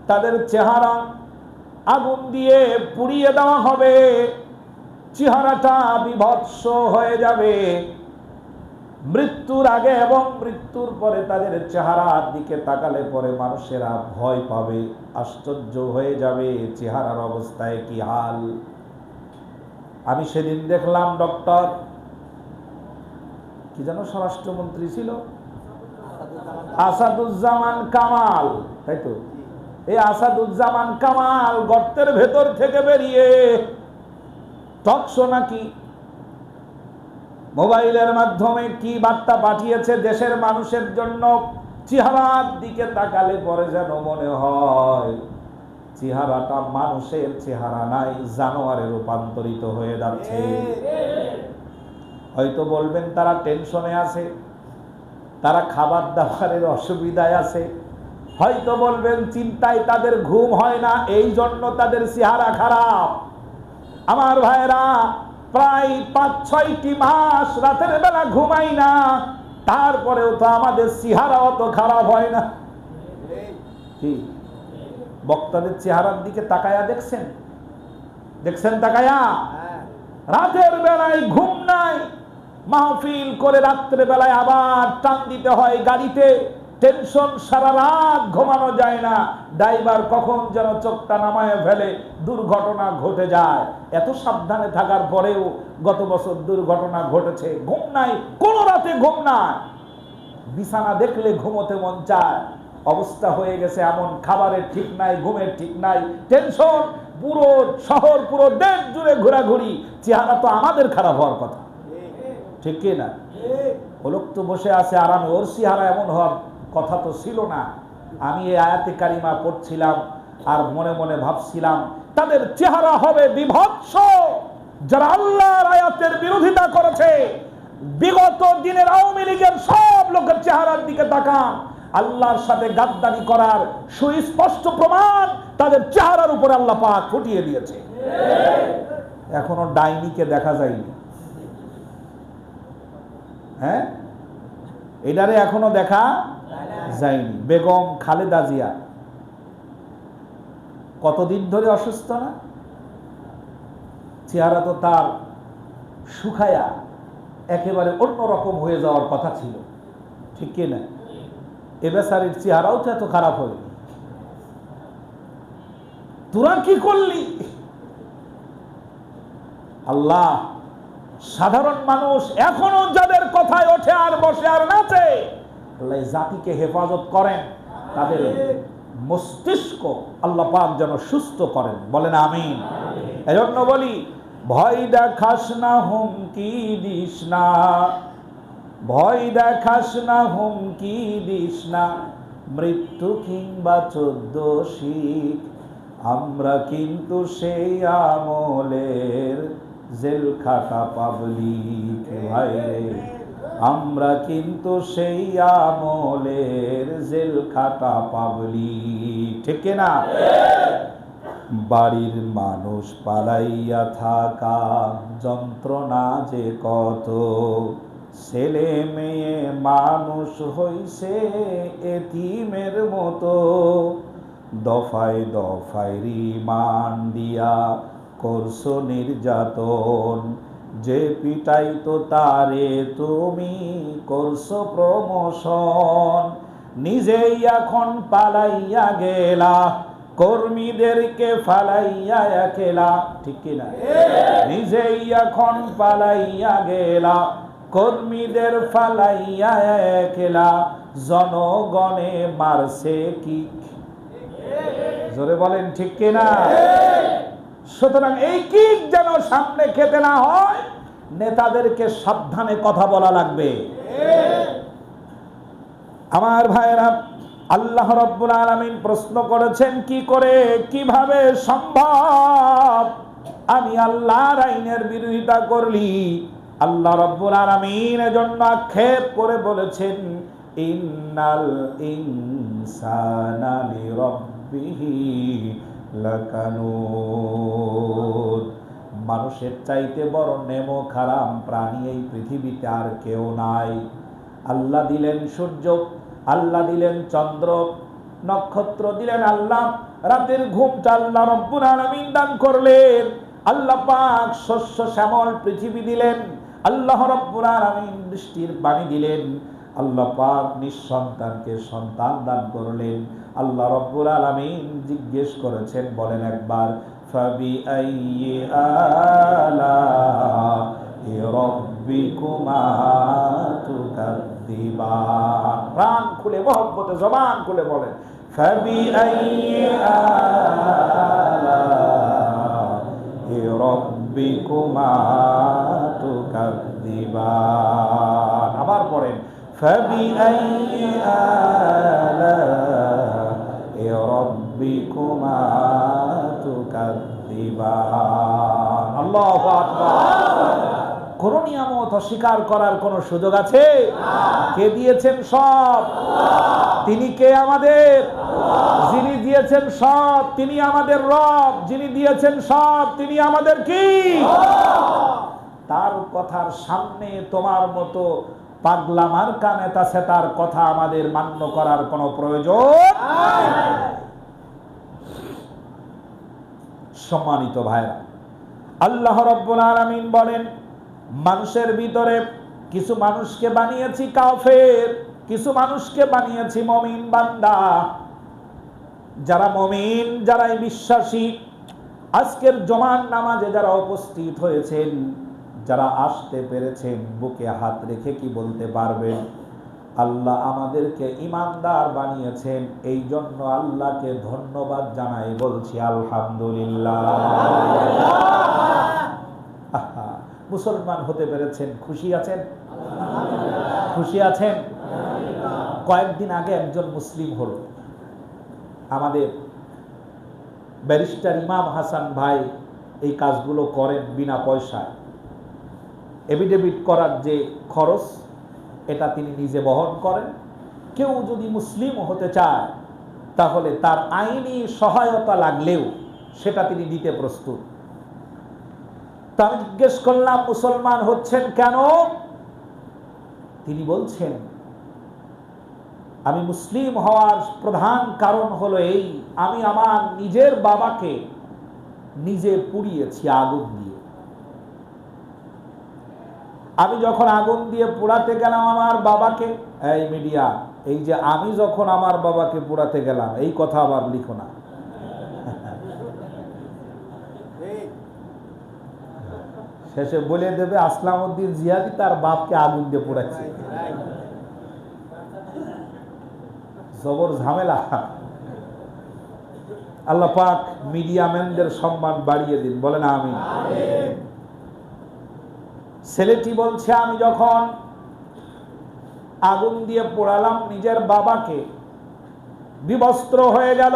তাদের চেহারা আগুন দিয়ে পুড়িয়ে দেওয়া হবে, চেহারাটা বিভৎস হয়ে যাবে। মৃত্যুর আগে এবং মৃত্যুর পরে তাদের চেহারার দিকে তাকালে পরে মানুষেরা ভয় পাবে, আশ্চর্য হয়ে যাবে চেহারার অবস্থায় কি হাল। আমি সেদিন দেখলাম ডক্টর কি যেন স্বরাষ্ট্রমন্ত্রী ছিল, আসাদুজ্জামান কামাল, তাই তো? এই আসাদুজ্জামান কামাল গর্তের ভেতর থেকে বেরিয়ে টকশো নাকি মোবাইলের মাধ্যমে কি বার্তা পাঠিয়েছে দেশের মানুষের জন্য। চেহারার দিকে তাকালে পরে যেন মনে হয় চেহারাটা মানুষের চেহারা নাই, জানোয়ারে রূপান্তরিত হয়ে যাচ্ছে। হয়তো বলবেন তারা টেনশনে আছে, তারা খাবার দাবারের অসুবিধায় আছে, হয়তো বলবেন চিন্তায় তাদের ঘুম হয় না, এই জন্য তাদের চেহারা খারাপ। আমার ভাইরা, প্রায় ৫-৬টি মাস রাতের বেলা ঘুমাই না, তারপরেও তো আমাদের চেহারা অত খারাপ হয় না। কি বক্তাদের চেহারার দিকে তাকায়া দেখছেন? দেখছেন তাকায়া? রাতের বেলায় ঘুম নাই, মাহফিল করে রাত্রে বেলায় আবার টান দিতে হয় গাড়িতে, টেনশন, সারা রাত ঘুমানো যায় না, ড্রাইভার কখন যেন চোখটা নামায় ফেলে, দুর্ঘটনা ঘটে যায়। এত সাবধানে থাকার পরেও গত বছর দুর্ঘটনা ঘটেছে, ঘুম নাই, কোন রাতে ঘুম নাই, বিছানা দেখলে ঘুমোতে মন চায়, অবস্থা হয়ে গেছে এমন, খাবারের ঠিক নাই, ঘুমের ঠিক নাই, টেনশন, পুরো শহর পুরো দেশ জুড়ে ঘোরাঘুরি। চেহারা তো আমাদের খারাপ হওয়ার কথা, ঠিক কি না? ও লোক তো বসে আছে আরামে, ওর চেহারা এমন হওয়ার কথা তো ছিল না। আমি এই আয়াতে কারিমা পড়ছিলাম আর মনে মনে ভাবছিলাম তাদের চেহারা হবে বিভৎস, যারা আল্লাহর আয়াতের বিরোধিতা করেছে। বিগত দিনের আওয়ামী লীগের সব লোকের চেহারার দিকে তাকান, আল্লাহর সাথে গাদ্দারি করার সুস্পষ্ট প্রমাণ তাদের চেহারার উপরে আল্লাহ পাক ফুটিয়ে দিয়েছে। এখনো ডাইনিকে দেখা যায়নি, হ্যাঁ, এটারে এখনো দেখা যায়নি। বেগম খালেদা জিয়া কতদিন ধরে অসুস্থ না? চেহারা তো তার শুকায়া একেবারে অন্যরকম হয়ে যাওয়ার কথা ছিল, ঠিক কি না? এ বেচারির চেহারাও তো এত খারাপ হয়ে, তোরা কি করলি? আল্লাহ, সাধারণ মানুষ এখনো যাদের কথায় ওঠে আর বসে আর নাচে, আল্লাহ জাতিকে হেফাজত করেন, তাদের মস্তিষ্ক আল্লাহ পাক যেন সুস্থ করেন, বলেন আমিন। এজন্য বলি, ভয় দেখাস না, হুমকি দিস না, ভয় দেখাস না, হুমকি দিস না, মৃত্যু কিংবা 14 শিখ, আমরা কিন্তু সেই আমলের জেল খাটা পাবলিক। ভাই, আমরা কিন্তু সেই আমলের জেল খাটা পাবলিক, ঠিক না? বাড়ির মানুষ পালাইয়া থাকা যন্ত্রণা যে কত, ছেলে মেয়ে মানুষ হইছে এতিমের মতো, দফায় দফায় রিমান্ড দিয়া করছো নির্যাতন, যে পিটাইতো তারে তুমি করছো প্রমোশন, নিজেই এখন পালাইয়া গেলা, কর্মীদেরকে ফালাইয়া একেলা, ঠিক কিনা? নিজেই এখন পালাইয়া গেলা, কর্মীদের ফালাইয়া একেলা, জনগণে মারছে কি, জোরে বলেন ঠিক কিনা? সুতরাং এই কিক যেন সামনে খেতে না হয়, নেতাদেরকে সাবধানে কথা বলা লাগবে। আমার ভাইরা, আল্লাহ রাব্বুল আলামিন প্রশ্ন করেছেন, কি করে, কিভাবে সম্ভব আমি আল্লাহর আইনের বিরোধিতা করলি? আল্লাহ রাব্বুল আলামিন এজন্য আক্ষেপ করে বলেছেন, ইন্নাল ইনসানা লিরাব্বিহি লাকানুদ, মানুষের চাইতে বড় নেমো খারাম প্রাণী এই পৃথিবীতে আর কেউ নাই। আল্লাহ দিলেন সূর্য, আল্লাহ দিলেন চন্দ্র, নক্ষত্র দিলেন আল্লাহ, রাতের ঘুমটা আল্লাহ রাব্বুল আলামিন দান করলেন, আল্লাহ পাক শস্য শ্যামল পৃথিবী দিলেন, আল্লাহ রাব্বুল আলামিন বৃষ্টির পানি দিলেন, আল্লাহ পাক নিঃসন্তানকে সন্তান দান করলেন। আল্লাহ রাব্বুল আলামিন জিজ্ঞেস করেছেন, বলেন একবার, ফাবিআইয়ি আলাইহি রাব্বিকুমা তুকাদ্দিবান। প্রাণ খুলে মহব্বতে জবান খুলে বলেন, ফাবিআইয়ি আলাইহি রাব্বিকুমা তুকাদ্দিবান। আবার পড়েন, ফাবিআইয়ি আলাইহি রাব্বিকুমা তুকাদ্দিবান। আল্লাহু আকবার। কোন নিয়ামত অস্বীকার করার কোন সুযোগ আছে? কে দিয়েছেন সব? তিনি কে? আমাদের। যিনি দিয়েছেন সব তিনি আমাদের রব, যিনি দিয়েছেন সব তিনি আমাদের কি? তার কথার সামনে তোমার মতো পাগলা মার্কা নেতা সেটার কথা আমাদের মান্য করার কোনো প্রয়োজন। সম্মানিত ভাইরা, আল্লাহ রাব্বুল আলামিন বলেন, মানুষের ভিতরে কিছু মানুষকে বানিয়েছি কাফের, কিছু মানুষকে বানিয়েছি মুমিন বান্দা। যারা মুমিন, যারাই বিশ্বাসী, আজকের জুমার নামাজে যারা উপস্থিত হয়েছেন, যারা আসতে পেরেছেন, বুকে হাত রেখে কি বলতে পারবেন, আল্লাহ আমাদেরকে ঈমানদার বানিয়েছেন, এই জন্য আল্লাহকে ধন্যবাদ জানাই, বলছি আলহামদুলিল্লাহ। মুসলমান হতে পেরেছেন, খুশি আছেন? খুশি আছেন? কয়েকদিন আগে একজন মুসলিম হলো, আমাদের ব্যারিস্টার ইমাম হাসান ভাই এই কাজগুলো করেন বিনা পয়সায়। এফিডেভিট করার যে খরচ এটা তিনি নিজে বহন করেন। কেউ যদি মুসলিম হতে চায় তাহলে তার আইনি সহায়তা লাগলেও সেটা তিনি দিতে প্রস্তুত। তা আমি জিজ্ঞেস করলাম, মুসলমান হচ্ছেন কেন? তিনি বলছেন, আমি মুসলিম হওয়ার প্রধান কারণ হলো এই, আমি আমার নিজের বাবাকে নিজে পুড়িয়েছি আগুন দিয়ে। আমি যখন আগুন দিয়ে পোড়াতে গেলাম আমার বাবাকে, এই মিডিয়া, এই যে আমি যখন আমার বাবাকে পোড়াতে গেলাম, এই কথা আবার লিখো না। শেষে বলে দেবে আসলামউদ্দিন জিয়াদি তার বাপকে আগুন দিয়ে পোড়াচ্ছে। জবর ঝামেলা। আল্লাহ পাক মিডিয়া ম্যানদের সম্মান বাড়িয়ে দিন, বলেন আমিন। ছেলেটি বলছে, আমি যখন আগুন দিয়ে পোড়ালাম নিজের বাবাকে, বিবস্ত্র হয়ে গেল,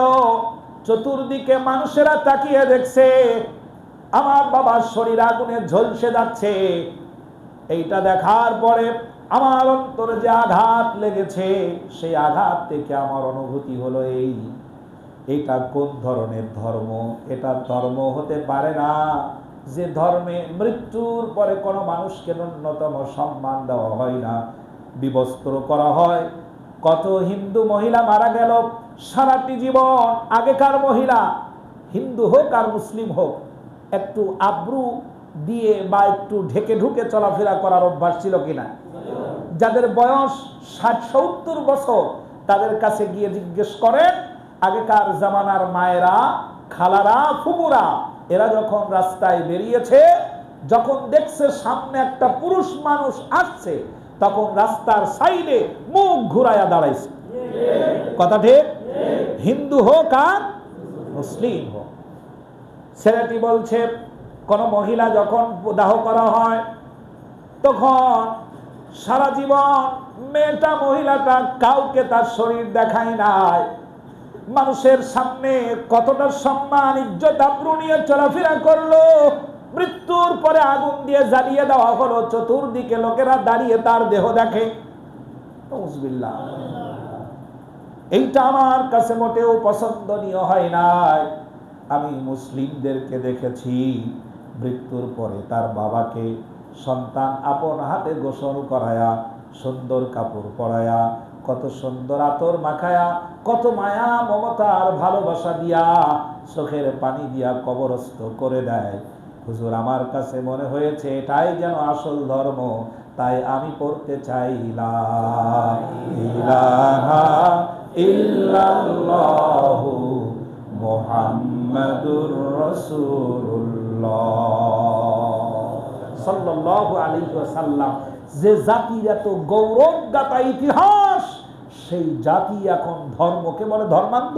চতুর্দিকে মানুষেরা তাকিয়ে দেখছে আমার বাবার শরীর আগুনে ঝলসে যাচ্ছে। এইটা দেখার পরে আমার অন্তরে যে আঘাত লেগেছে, সেই আঘাত থেকে আমার অনুভূতি হলো এইটা কোন ধরনের ধর্ম? এটা ধর্ম হতে পারে না যে ধর্মে মৃত্যুর পরে কোনো মানুষকে ন্যূনতম সম্মান দেওয়া হয় না, বিবস্ত্র করা হয়। কত হিন্দু মহিলা মারা গেল সারাটি জীবন। আগেকার মহিলা, হিন্দু হোক আর মুসলিম হোক, একটু আব্রু দিয়ে বা একটু ঢেকে ঢুকে চলাফেরা করার অভ্যাস ছিল কিনা? যাদের বয়স ৬০-৭০ বছর, তাদের কাছে গিয়ে জিজ্ঞেস করেন, আগেকার জামানার মায়েরা, খালারা, ফুপুরা, এরা যখন রাস্তায় বেরিয়েছে, যখন দেখছে সামনে একটা পুরুষ মানুষ আসছে, তখন রাস্তার সাইডে মুখ ঘুরাইয়া দাঁড়াইছে। কথা ঠিক? হিন্দু হোক আর মুসলিম হোক। ছেলেটি বলছে, কোন মহিলা যখন দাহ করা হয়, তখন সারা জীবন মেয়েটা, মহিলাটা কাউকে তার শরীর দেখায় নাই, মানুষের সামনে কতটা সম্মান, ইজ্জত, আবরু নিয়ে চলাফেরা করলো। মৃত্যুর পরে আগুন দিয়ে জ্বালিয়ে দেওয়া হলো, চতুর্দিকে লোকেরা দাঁড়িয়ে তার দেহ দেখে। নাউজুবিল্লাহ। এইটা আমার কাছে মোটেও পছন্দনীয় হয় নাই। আমি মুসলিমদেরকে দেখেছি মৃত্যুর পরে তার বাবাকে সন্তান আপন হাতে গোসল করায়া, সুন্দর কাপড় পরায়া, কত সুন্দর আতর মাখায়া, কত মায়া মমতা আর ভালোবাসা দিয়া, চোখের পানি দিয়া কবরস্থ করে দেয়। হুজুর আমার কাছে মনে হয়েছে এটাই যেন আসল ধর্ম, তাই আমি পড়তে চাই লা ইলাহা ইল্লাল্লাহু মুহাম্মাদুর রাসূলুল্লাহ সাল্লাল্লাহু আলাইহি ওয়াসাল্লাম। যে জাতির এত গৌরবগাথা ইতিহাস, সেই জাতি এখন ধর্মকে বলে ধর্মান্ধ।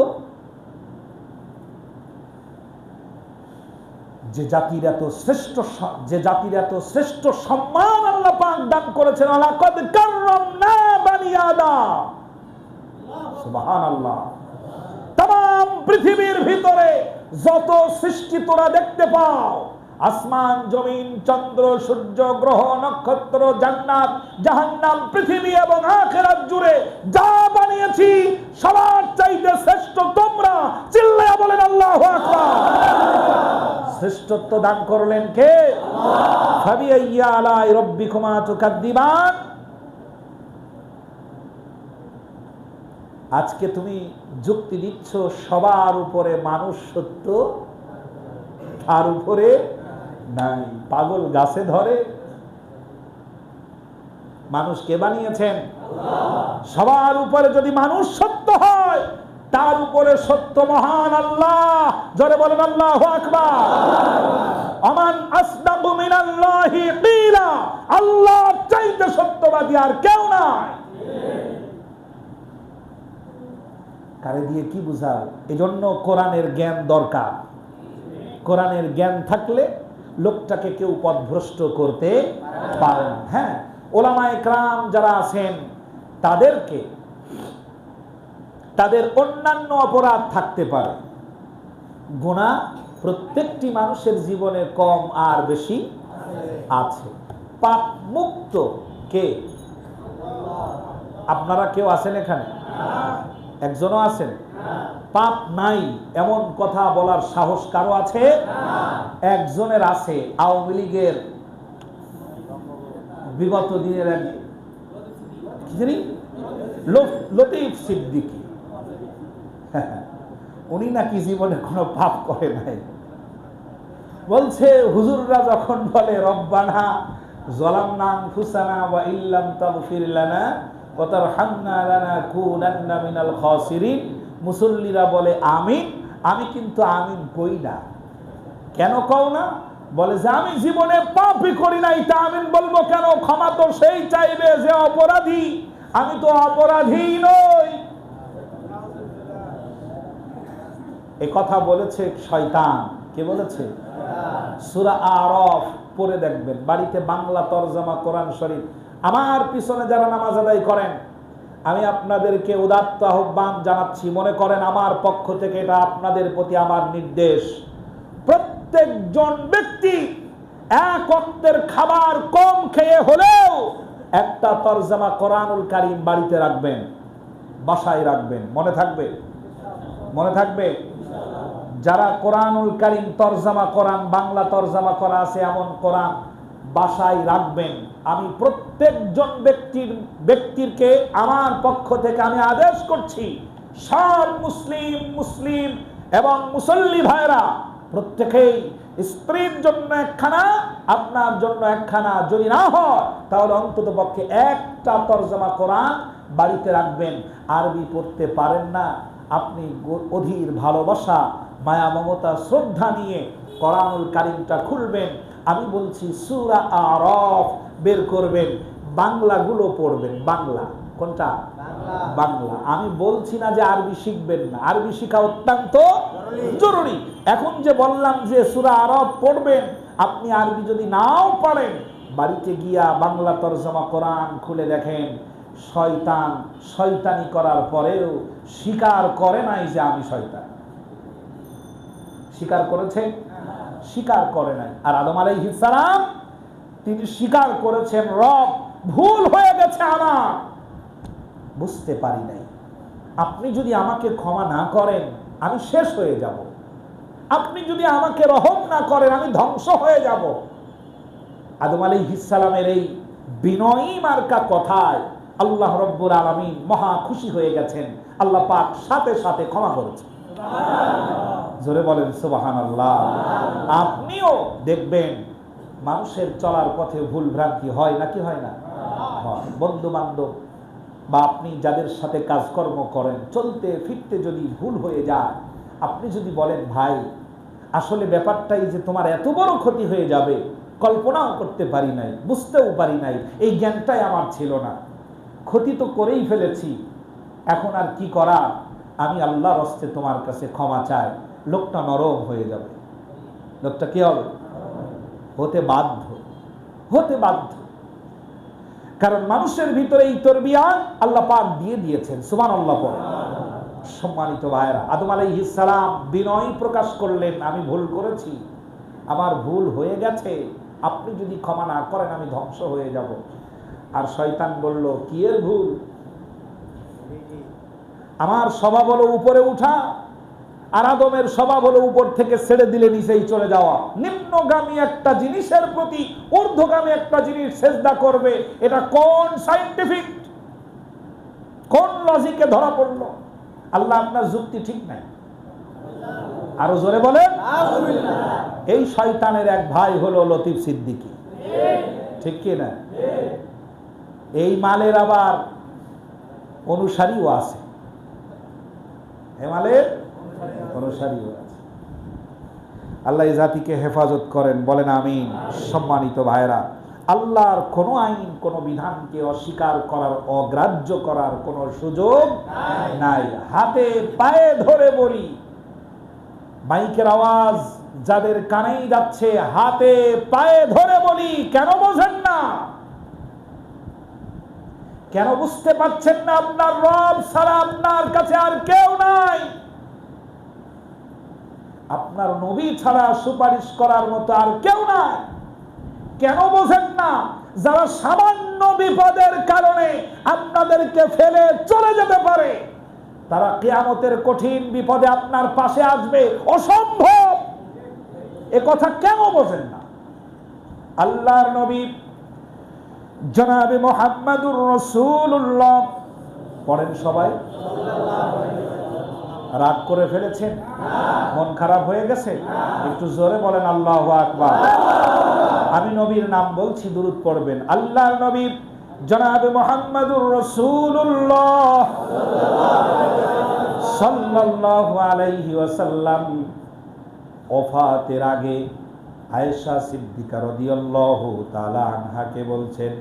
যে জাতির এত শ্রেষ্ঠ সম্মান আল্লাহ পাক দান করেছেন, লাকাদ কাররামনা বানি আদম, সুবহানাল্লাহ। तमाम পৃথিবীর ভিতরে যত সৃষ্টি তোরা দেখতে পাও, আসমান জমিন চন্দ্র সূর্য গ্রহ নক্ষত্র জান্নাত জাহান্নাম পৃথিবী এবং আখিরাত জুড়ে যা বানিয়েছি সবার চাইতে শ্রেষ্ঠ তোমরা। চিল্লায়া বলেন আল্লাহু আকবার। শ্রেষ্ঠত্ব দান করলেন কে? আল্লাহ। ফাবিআইয়ি আলাই রাব্বিকুমা তুকাদ্দিবান। আজকে তুমি যুক্তি দিচ্ছ সবার উপরে মানুষ সত্য, তার উপরে নাই। পাগল গাছে ধরে। মানুষ কে বানিয়েছেন? আল্লাহ। সবার উপরে যদি মানুষ সত্য হয়, তার উপরে সত্য মহান আল্লাহ। জোরে বলেন আল্লাহু আকবার। আমান আসদাকু মিনাল্লাহি কিলা। আল্লাহ চাইতে সত্যবাদী আর কেউ নাই। কারে দিয়ে কি বুঝাও? এজন্য কোরআনের জ্ঞান দরকার। কোরআনের জ্ঞান থাকলে লোকটাকে কেউ পথভ্রষ্ট করতে পারে না। হ্যাঁ, ওলামায়ে কেরাম যারা আছেন তাদেরকে, তাদের অন্যান্য অপরাধ থাকতে পারে, গুনাহ প্রত্যেকটি মানুষের জীবনে কম আর বেশি আছে। পাপ মুক্ত কে? আপনারা কেউ আছেন এখানে? একজনও আছেন? পাপ নাই এমন কথা বলার সাহস কারো আছে? একজনের আছে। আওয়ামী লীগের বিগত দিনের লতিফ সিদ্দিকী, উনি নাকি জীবনে কোনো পাপ করে নাই। বলছে হুজুররা যখন বলে রব্বানা যালামনা আনফুসানা ওয়া ইল্লাম তাগফির লানা ওয়া তারহামনা লানাকুনান্না মিনাল খাসিরিন, মুসল্লিরা বলে আমিন। আমি কিন্তু আমিন কই না। কেন কও না? বলে যে আমি জীবনে পাপই করি নাই, তা আমিন বলবো কেন? ক্ষমা তো সেই চাইবে যে অপরাধী, আমি তো অপরাধী নই। এই কথা বলেছে শয়তান। কে বলেছে? সূরা আরাফ পড়ে দেখবেন, বাড়িতে বাংলা তরজমা কোরআন শরীফ। আমার পিছনে যারা নামাজ আদায় করেন, আমি আপনাদেরকে উদাত্ত আহ্বান জানাচ্ছি, মনে করেন আমার পক্ষ থেকে এটা আপনাদের প্রতি আমার নির্দেশ। প্রত্যেকজন ব্যক্তি এক ওয়াক্তের খাবার কম খেয়ে হলেও একটা তরজমা কোরআনুল কারীম বাড়িতে রাখবেন, বাসায় রাখবেন। মনে থাকবে? মনে থাকবে? যারা কোরআনুল কারীম তরজমা কোরআন বাংলা তরজমা করা আছে এমন কোরআন বাসায় রাখবেন। আমি প্রত্যেকজন ব্যক্তিকে আমার পক্ষ থেকে আমি আদেশ করছি, সব মুসলিম এবং মুসল্লি ভাইরা প্রত্যেকেই স্ত্রীর জন্য একখানা, আপনার জন্য একখানা, যদি না হয় তাহলে অন্তত পক্ষে একটা তরজমা কোরআন বাড়িতে রাখবেন। আরবি পড়তে পারেন না, আপনি অধীর ভালোবাসা মায়া মমতা শ্রদ্ধা নিয়ে কোরআনুল কারীমটা খুলবেন। আমি বলছি সূরা আরাফ বের করবেন, বাংলাগুলো পড়বেন। বাংলা কোনটা? বাংলা। আমি বলছি না যে আরবি শিখবেন না, আরবি শিখা অত্যন্ত জরুরি। এখন যে বললাম যে সূরা আরাফ পড়বেন, আপনি আরবি যদি নাও পারেন, বাড়িতে গিয়া বাংলা তরজমা কোরআন খুলে দেখেন, শয়তান শয়তানি করার পরেও স্বীকার করে নাই যে আমি শয়তান। স্বীকার করেছে? স্বীকার করে নাই। আর আদম আলাইহিস সালাম তিনি স্বীকার করেছেন, রব ভুল হয়ে গেছে, আমার বুঝতে পারি নাই। আপনি যদি আমাকে ক্ষমা না করেন আমি শেষ হয়ে যাব, আপনি যদি আমাকে রহম না করেন আমি ধ্বংস হয়ে যাব। আদম আলাইহিস সালামের এই বিনয়ী মার্কা কথায় আল্লাহ রব্বুল আলামিন মহা খুশি হয়ে গেছেন। আল্লাহ পাক সাথে সাথে ক্ষমা করেছেন। জোরে বলেন সুবহানাল্লাহ। আপনিও দেখবেন মানুষের চলার পথে ভুল ভ্রান্তি হয় নাকি হয় না? হয়। বন্ধু বান্ধব বা আপনি যাদের সাথে কাজকর্ম করেন, চলতে ফিরতে যদি ভুল হয়ে যায়, আপনি যদি বলেন ভাই আসলে ব্যাপারটাই যে তোমার এত বড় ক্ষতি হয়ে যাবে কল্পনাও করতে পারি নাই, বুঝতেও পারি নাই, এই জ্ঞানটাই আমার ছিল না, ক্ষতি তো করেই ফেলেছি, এখন আর কি করা, আমি আল্লাহর হস্তে তোমার কাছে ক্ষমা চাই, লোকটা নরম হয়ে যাবে। লোকটা কি হবে? হতে বাধ্য, হতে বাধ্য। কারণ মানুষের ভিতরে এই তরবিয়াত আল্লাহ পাক দিয়ে দিয়েছেন। সুবহানাল্লাহ। সম্মানিত ভাইরা, আদম আলাইহিস সালাম বিনয় প্রকাশ করলেন, আমি ভুল করেছি, আমার ভুল হয়ে গেছে, আপনি যদি ক্ষমা না করেন আমি ধ্বংস হয়ে যাব। আর শয়তান বলল কি এর ভুল? আমার স্বভাব হলো উপরে উঠা, আর আদমের স্বভাব হলো উপর থেকে ছেড়ে দিলে নিচেই চলে যাওয়া। নিম্নগামী একটা জিনিসের প্রতি ঊর্ধ্বগামী একটা জিনিস সেজদা করবে, এটা কোন সায়েন্টিফিক, কোন লজিকে ধরা পড়লো? আল্লাহ আপনার যুক্তি ঠিক নাই। আরো জোরে বলেন। এই শয়তানের এক ভাই হলো লতিফ সিদ্দিকী, ঠিক কি না? এই মালের আবার অনুসারীও আছে, এই মালের অনুসারীও আছে। আল্লাহ এই জাতিকে হেফাজত করেন, বলেন আমিন। সম্মানিত ভাইরা, আল্লাহর কোন আইন, কোন বিধানকে অস্বীকার করার, অগ্রাহ্য করার কোন সুযোগ নাই। হাতে পায়ে ধরে বলি, মাইকের আওয়াজ যাদের কানেই যাচ্ছে, হাতে পায়ে ধরে বলি, কেন বোঝেন না? কেন বুঝতে পারছেন না? আপনার রব ছাড়া আপনার কাছে আর কেউ নাই, আপনার নবী ছাড়া সুপারিশ করার মতো আর কেউ নাই। কেন বোঝেন না? যারা সামান্য বিপদের কারণে আপনাদেরকে ফেলে চলে যেতে পারে, তারা কিয়ামতের কঠিন বিপদে আপনার পাশে আসবে অসম্ভব। এ কথা কেন বোঝেন না? আল্লাহর নবী জনাবে মুহাম্মাদুর রাসূলুল্লাহ পড়েন সবাই। রাগ করে ফেলেছেন? মন খারাপ হয়ে গেছে? একটু জোরে বলেন আল্লাহু আকবার। আমি নবীর নাম বলছি, দুরূদ পড়বেন। আল্লাহর নবী জনাবে মুহাম্মাদুর রাসূলুল্লাহ সাল্লাল্লাহু আলাইহি ওয়াসাল্লাম ওফাতের আগে আয়েশা সিদ্দিকা রাদিয়াল্লাহু তাআলা আনহাকে বলছেন,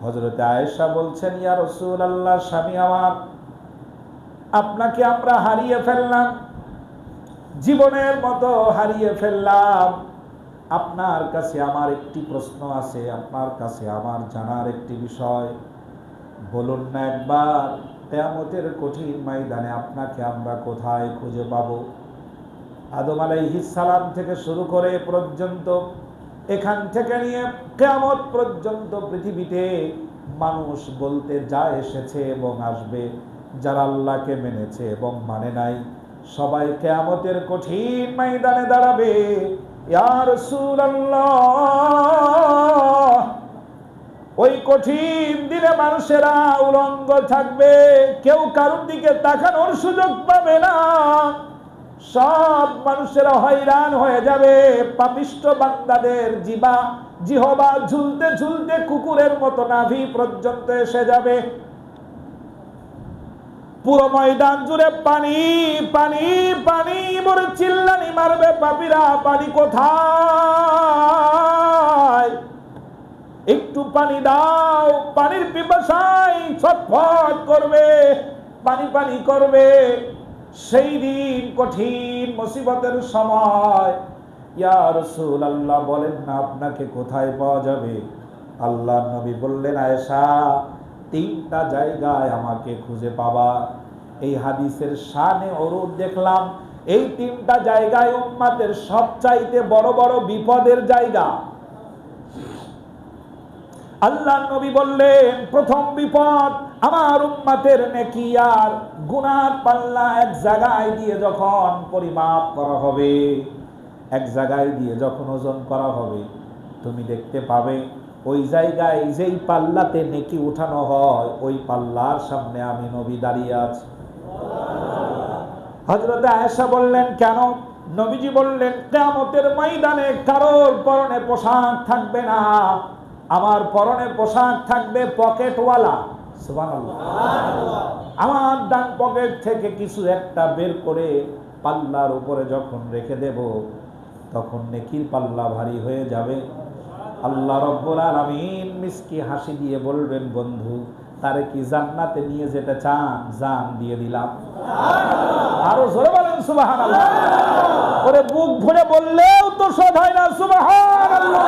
হযরতে আয়েশা বলছেন, ইয়া রাসূলুল্লাহ, স্বামী আমার, আপনাকে আমরা হারিয়ে ফেললাম, জীবনের মতো হারিয়ে ফেললাম। আপনার কাছে আমার একটি প্রশ্ন আছে, আপনার কাছে আমার জানার একটি বিষয়, বলুন না একবার, কিয়ামতের কঠিন ময়দানে আপনাকে আমরা কোথায় খুঁজে পাবো? আদম আলাইহিস সালাম থেকে শুরু করে পর্যন্ত, এখান থেকে নিয়ে কিয়ামত পর্যন্ত পৃথিবীতে মানুষ বলতে যা এসেছে এবং আসবে, যারা আল্লাহকে মেনেছে এবং মানে নাই, সবাই কিয়ামতের কঠিন ময়দানে দাঁড়াবে। ইয়া রাসূলুল্লাহ, ওই কঠিন দিনে মানুষেরা উলঙ্গ থাকবে, কেউ কারোর দিকে তাকানোর সুযোগ পাবে না, সব মানুষেরা হয়রান হয়ে যাবে। পাপিষ্ঠ বান্দাদের জিহবা ঝুলতে ঝুলতে কুকুরের মতো নাভি পর্যন্ত এসে যাবে। পুরো ময়দান জুড়ে পানি পানি পানি বলে চিল্লানি মারবে পাপীরা, পানি কোথায়? একটু পানি দাও। পানির পিপাসায় ছটফট করবে, পানি পানি করবে। সেই দিন কঠিন মুসিবতের সময় ইয়া রাসূলুল্লাহ বলেন না আপনাকে কোথায় পাওয়া যাবে? আল্লাহর নবী বললেন, আয়েশা, তিনটা জায়গায় আমাকে খুঁজে পাবা। এই হাদিসের শানে অরূপ দেখলাম, এই তিনটা জায়গায় উম্মতের সবচাইতে বড় বড় বিপদের জায়গা। আল্লাহর নবী বললেন, প্রথম বিপদ আমার উম্মতের নেকি আর গুনার পাল্লা এক জায়গায় দিয়ে যখন পরিমাপ করা হবে, এক জায়গায় দিয়ে যখন ওজন করা হবে, তুমি দেখতে পাবে ওই জায়গায় যেই পাল্লাতে নেকি উঠানো হয়, ওই পাল্লার সামনে আমি নবী দাঁড়িয়ে আছি। হযরত আয়েশা বললেন, কেন? নবীজি বললেন, কিয়ামতের ময়দানে কারোর পরনে পোশাক থাকবে না, আমার পরনে পোশাক থাকবে পকেটওয়ালা। সুবহানাল্লাহ। আমার ডান পকেট থেকে কিছু একটা বের করে পাল্লার উপরে যখন রেখে দেব, তখন নেকির পাল্লা ভারী হয়ে যাবে। আল্লাহ রাব্বুল আলামিন মিষ্টি হাসি দিয়ে বলবেন, বন্ধু তারে কি জান্নাতে নিয়ে যেতে চান? জান দিয়ে দিলাম। আরো জোরে বলেন সুবহানাল্লাহ। ওরে বুক ভরে বললেও তো শোধ হয় না সুবহানাল্লাহ।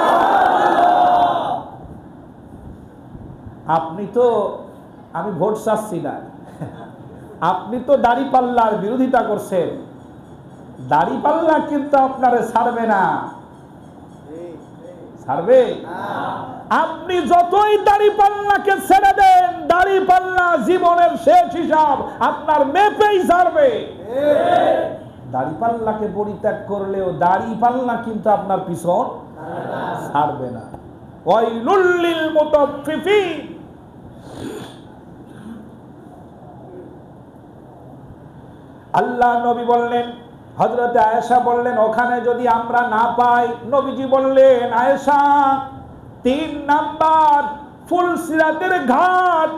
আপনি তো, আমি ভোট চাচ্ছি না, আপনি তো দাড়িপাল্লার বিরোধিতা করছেন। দাড়িপাল্লা কিন্তু আপনারে ছাড়বে না। ছাড়বে? আপনি যতই দাড়িপাল্লাকে ছেড়ে দেন, দাড়িপাল্লা জীবনের শেষ হিসাব আপনার মেপেই ছাড়বে। দাড়িপাল্লাকে পরিত্যাগ করলেও দাড়িপাল্লা কিন্তু আপনার পিছন ছাড়বে না। ওয়াইলুল লিল মুতাফফিফিন। আল্লাহ নবী বললেন, হযরতে আয়েশা বললেন, ওখানে যদি আমরা না পাই, নবীজি বললেন, আয়েশা 3 নাম্বার ফুলসিরাতের ঘাট,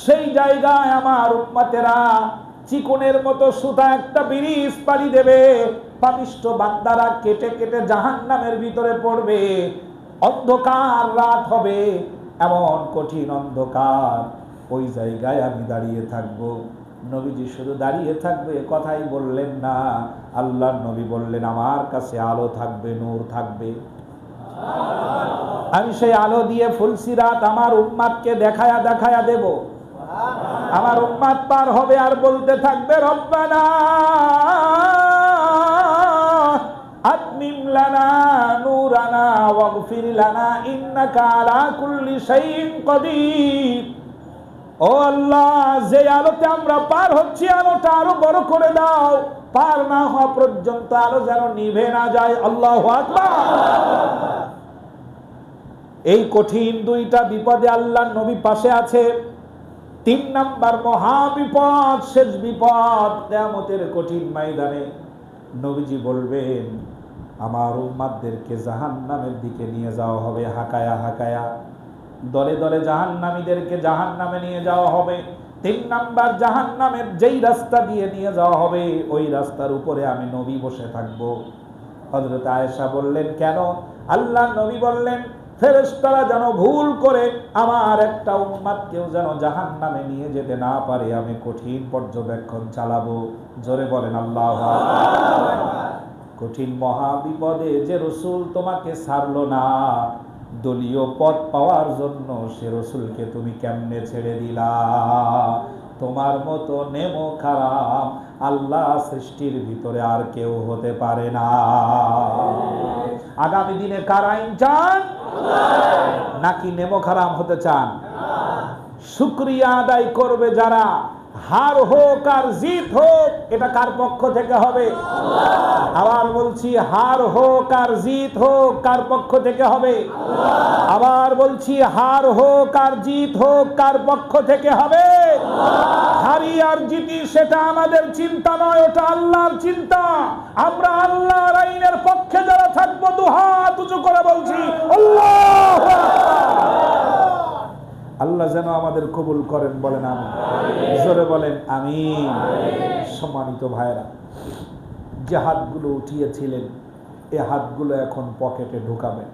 সেই জায়গায় আমার উম্মতেরা চিকনের মতো সুতা একটা ব্রিজ পাড়ি দেবে, পাপিষ্ঠ বান্দারা কেটে কেটে জাহান্নামের ভিতরে পড়বে। অন্ধকার রাত হবে, এমন কঠিন অন্ধকার, ওই জায়গায় আমি দাঁড়িয়ে থাকবো। নবীজি শুধু দাঁড়িয়ে থাকবে কথাই বললেন না, আল্লাহর নবী বললেন, আমার কাছে আলো থাকবে, নূর থাকবে। আমি সেই আলো দিয়ে ফুলসিরাত আমার উম্মাতকে দেখায়া দেখায়া দেব। আমার উম্মাত পার হবে আর বলতে থাকবে, রব্বানা আতমিম লানা নূরানা ওয়াগফির লানা ইন্নাকা আলা কুল্লি শাইইন কাদির। ও আল্লাহ, যে আলোতে আমরা পার হচ্ছি, আলোটা আরো বড় করে দাও, পার না হওয়া পর্যন্ত আলো যেন নিভে না যায়। আল্লাহু আকবার। এই কঠিন 2টা বিপদে আল্লাহর নবী পাশে আছে। 3 নাম্বার মহা বিপদ, শেষ বিপদ, কিয়ামতের কঠিন ময়দানে নবীজি বলবেন, আমার উম্মতদেরকে জাহান্নামের দিকে নিয়ে যাওয়া হবে, হাকায়া হাকায়া দলে দলে জাহান্নামীদেরকে জাহান্নামে নিয়ে যাওয়া হবে। 3 নাম্বার জাহান্নামের যেই রাস্তা দিয়ে নিয়ে যাওয়া হবে, ওই রাস্তার উপরে আমি নবী বসে থাকব। হযরত আয়েশা বললেন, কেন? আল্লাহ নবী বললেন, ফেরেশতারা যেন ভুল করে আমার একটা উম্মতকেও যেন জাহান্নামে নিয়ে যেতে না পারে, আমি কঠিন পর্যবেক্ষণ চালাবো। জোরে বলেন আল্লাহু আকবার। কঠিন মহা বিপদে যে রাসূল তোমাকে ছাড়লো না, দলীয় পদ পাওয়ার জন্য সে রাসূলকে তুমি কেমনে ছেড়ে দিলা? তোমার মতো নেমো খারাপ আল্লাহ সৃষ্টির ভিতরে আর কেউ হতে পারে না। আগামী দিনে কার আইন চান? নাকি নেমো খারাপ হতে চান? শুকরিয়া আদায় করবে যারা, হার হোক আর জিত হোক, এটা কার পক্ষ থেকে হবে? আবার বলছি, হার হোক আর জিত হোক, কার পক্ষ থেকে হবে? আবার বলছি, হার হোক আর জিত হোক, কার পক্ষ থেকে হবে? হারি আর জিতি সেটা আমাদের চিন্তা নয়, ওটা আল্লাহর চিন্তা। আমরা আল্লাহর আইনের পক্ষে যারা থাকবো, দুহাত উঁচু করে বলছি আল্লাহু আকবার। আল্লাহ যেন আমাদের কবুল করেন, বলেন আমিন। জোরে বলেন আমিন। সম্মানিত ভাইরা, যে হাতগুলো উঠিয়েছিলেন, এই হাতগুলো এখন পকেটে ঢোকাবেন।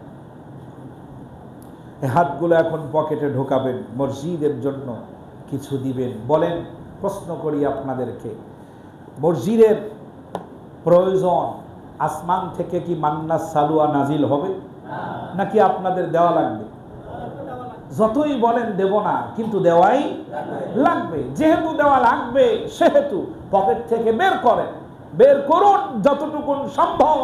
এই হাতগুলো এখন পকেটে ঢোকাবেন, মসজিদের জন্য কিছু দিবেন। বলেন, প্রশ্ন করি আপনাদেরকে, মসজিদের প্রয়োজন আসমান থেকে কি মান্না সালুয়া নাজিল হবে, নাকি আপনাদের দেওয়া লাগবে? যতই বলেন দেব না, কিন্তু দেওয়াই লাগবে। যেহেতু দেওয়া লাগবে, সেহেতু পকেট থেকে বের করেন, বের করুন যতটুকু সম্ভব,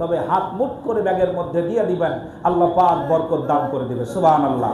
তবে হাত মুঠ করে ব্যাগের মধ্যে দিয়ে দিবেন। আল্লাহ পাক বরকত দান করে দিবে। সুবহানাল্লাহ।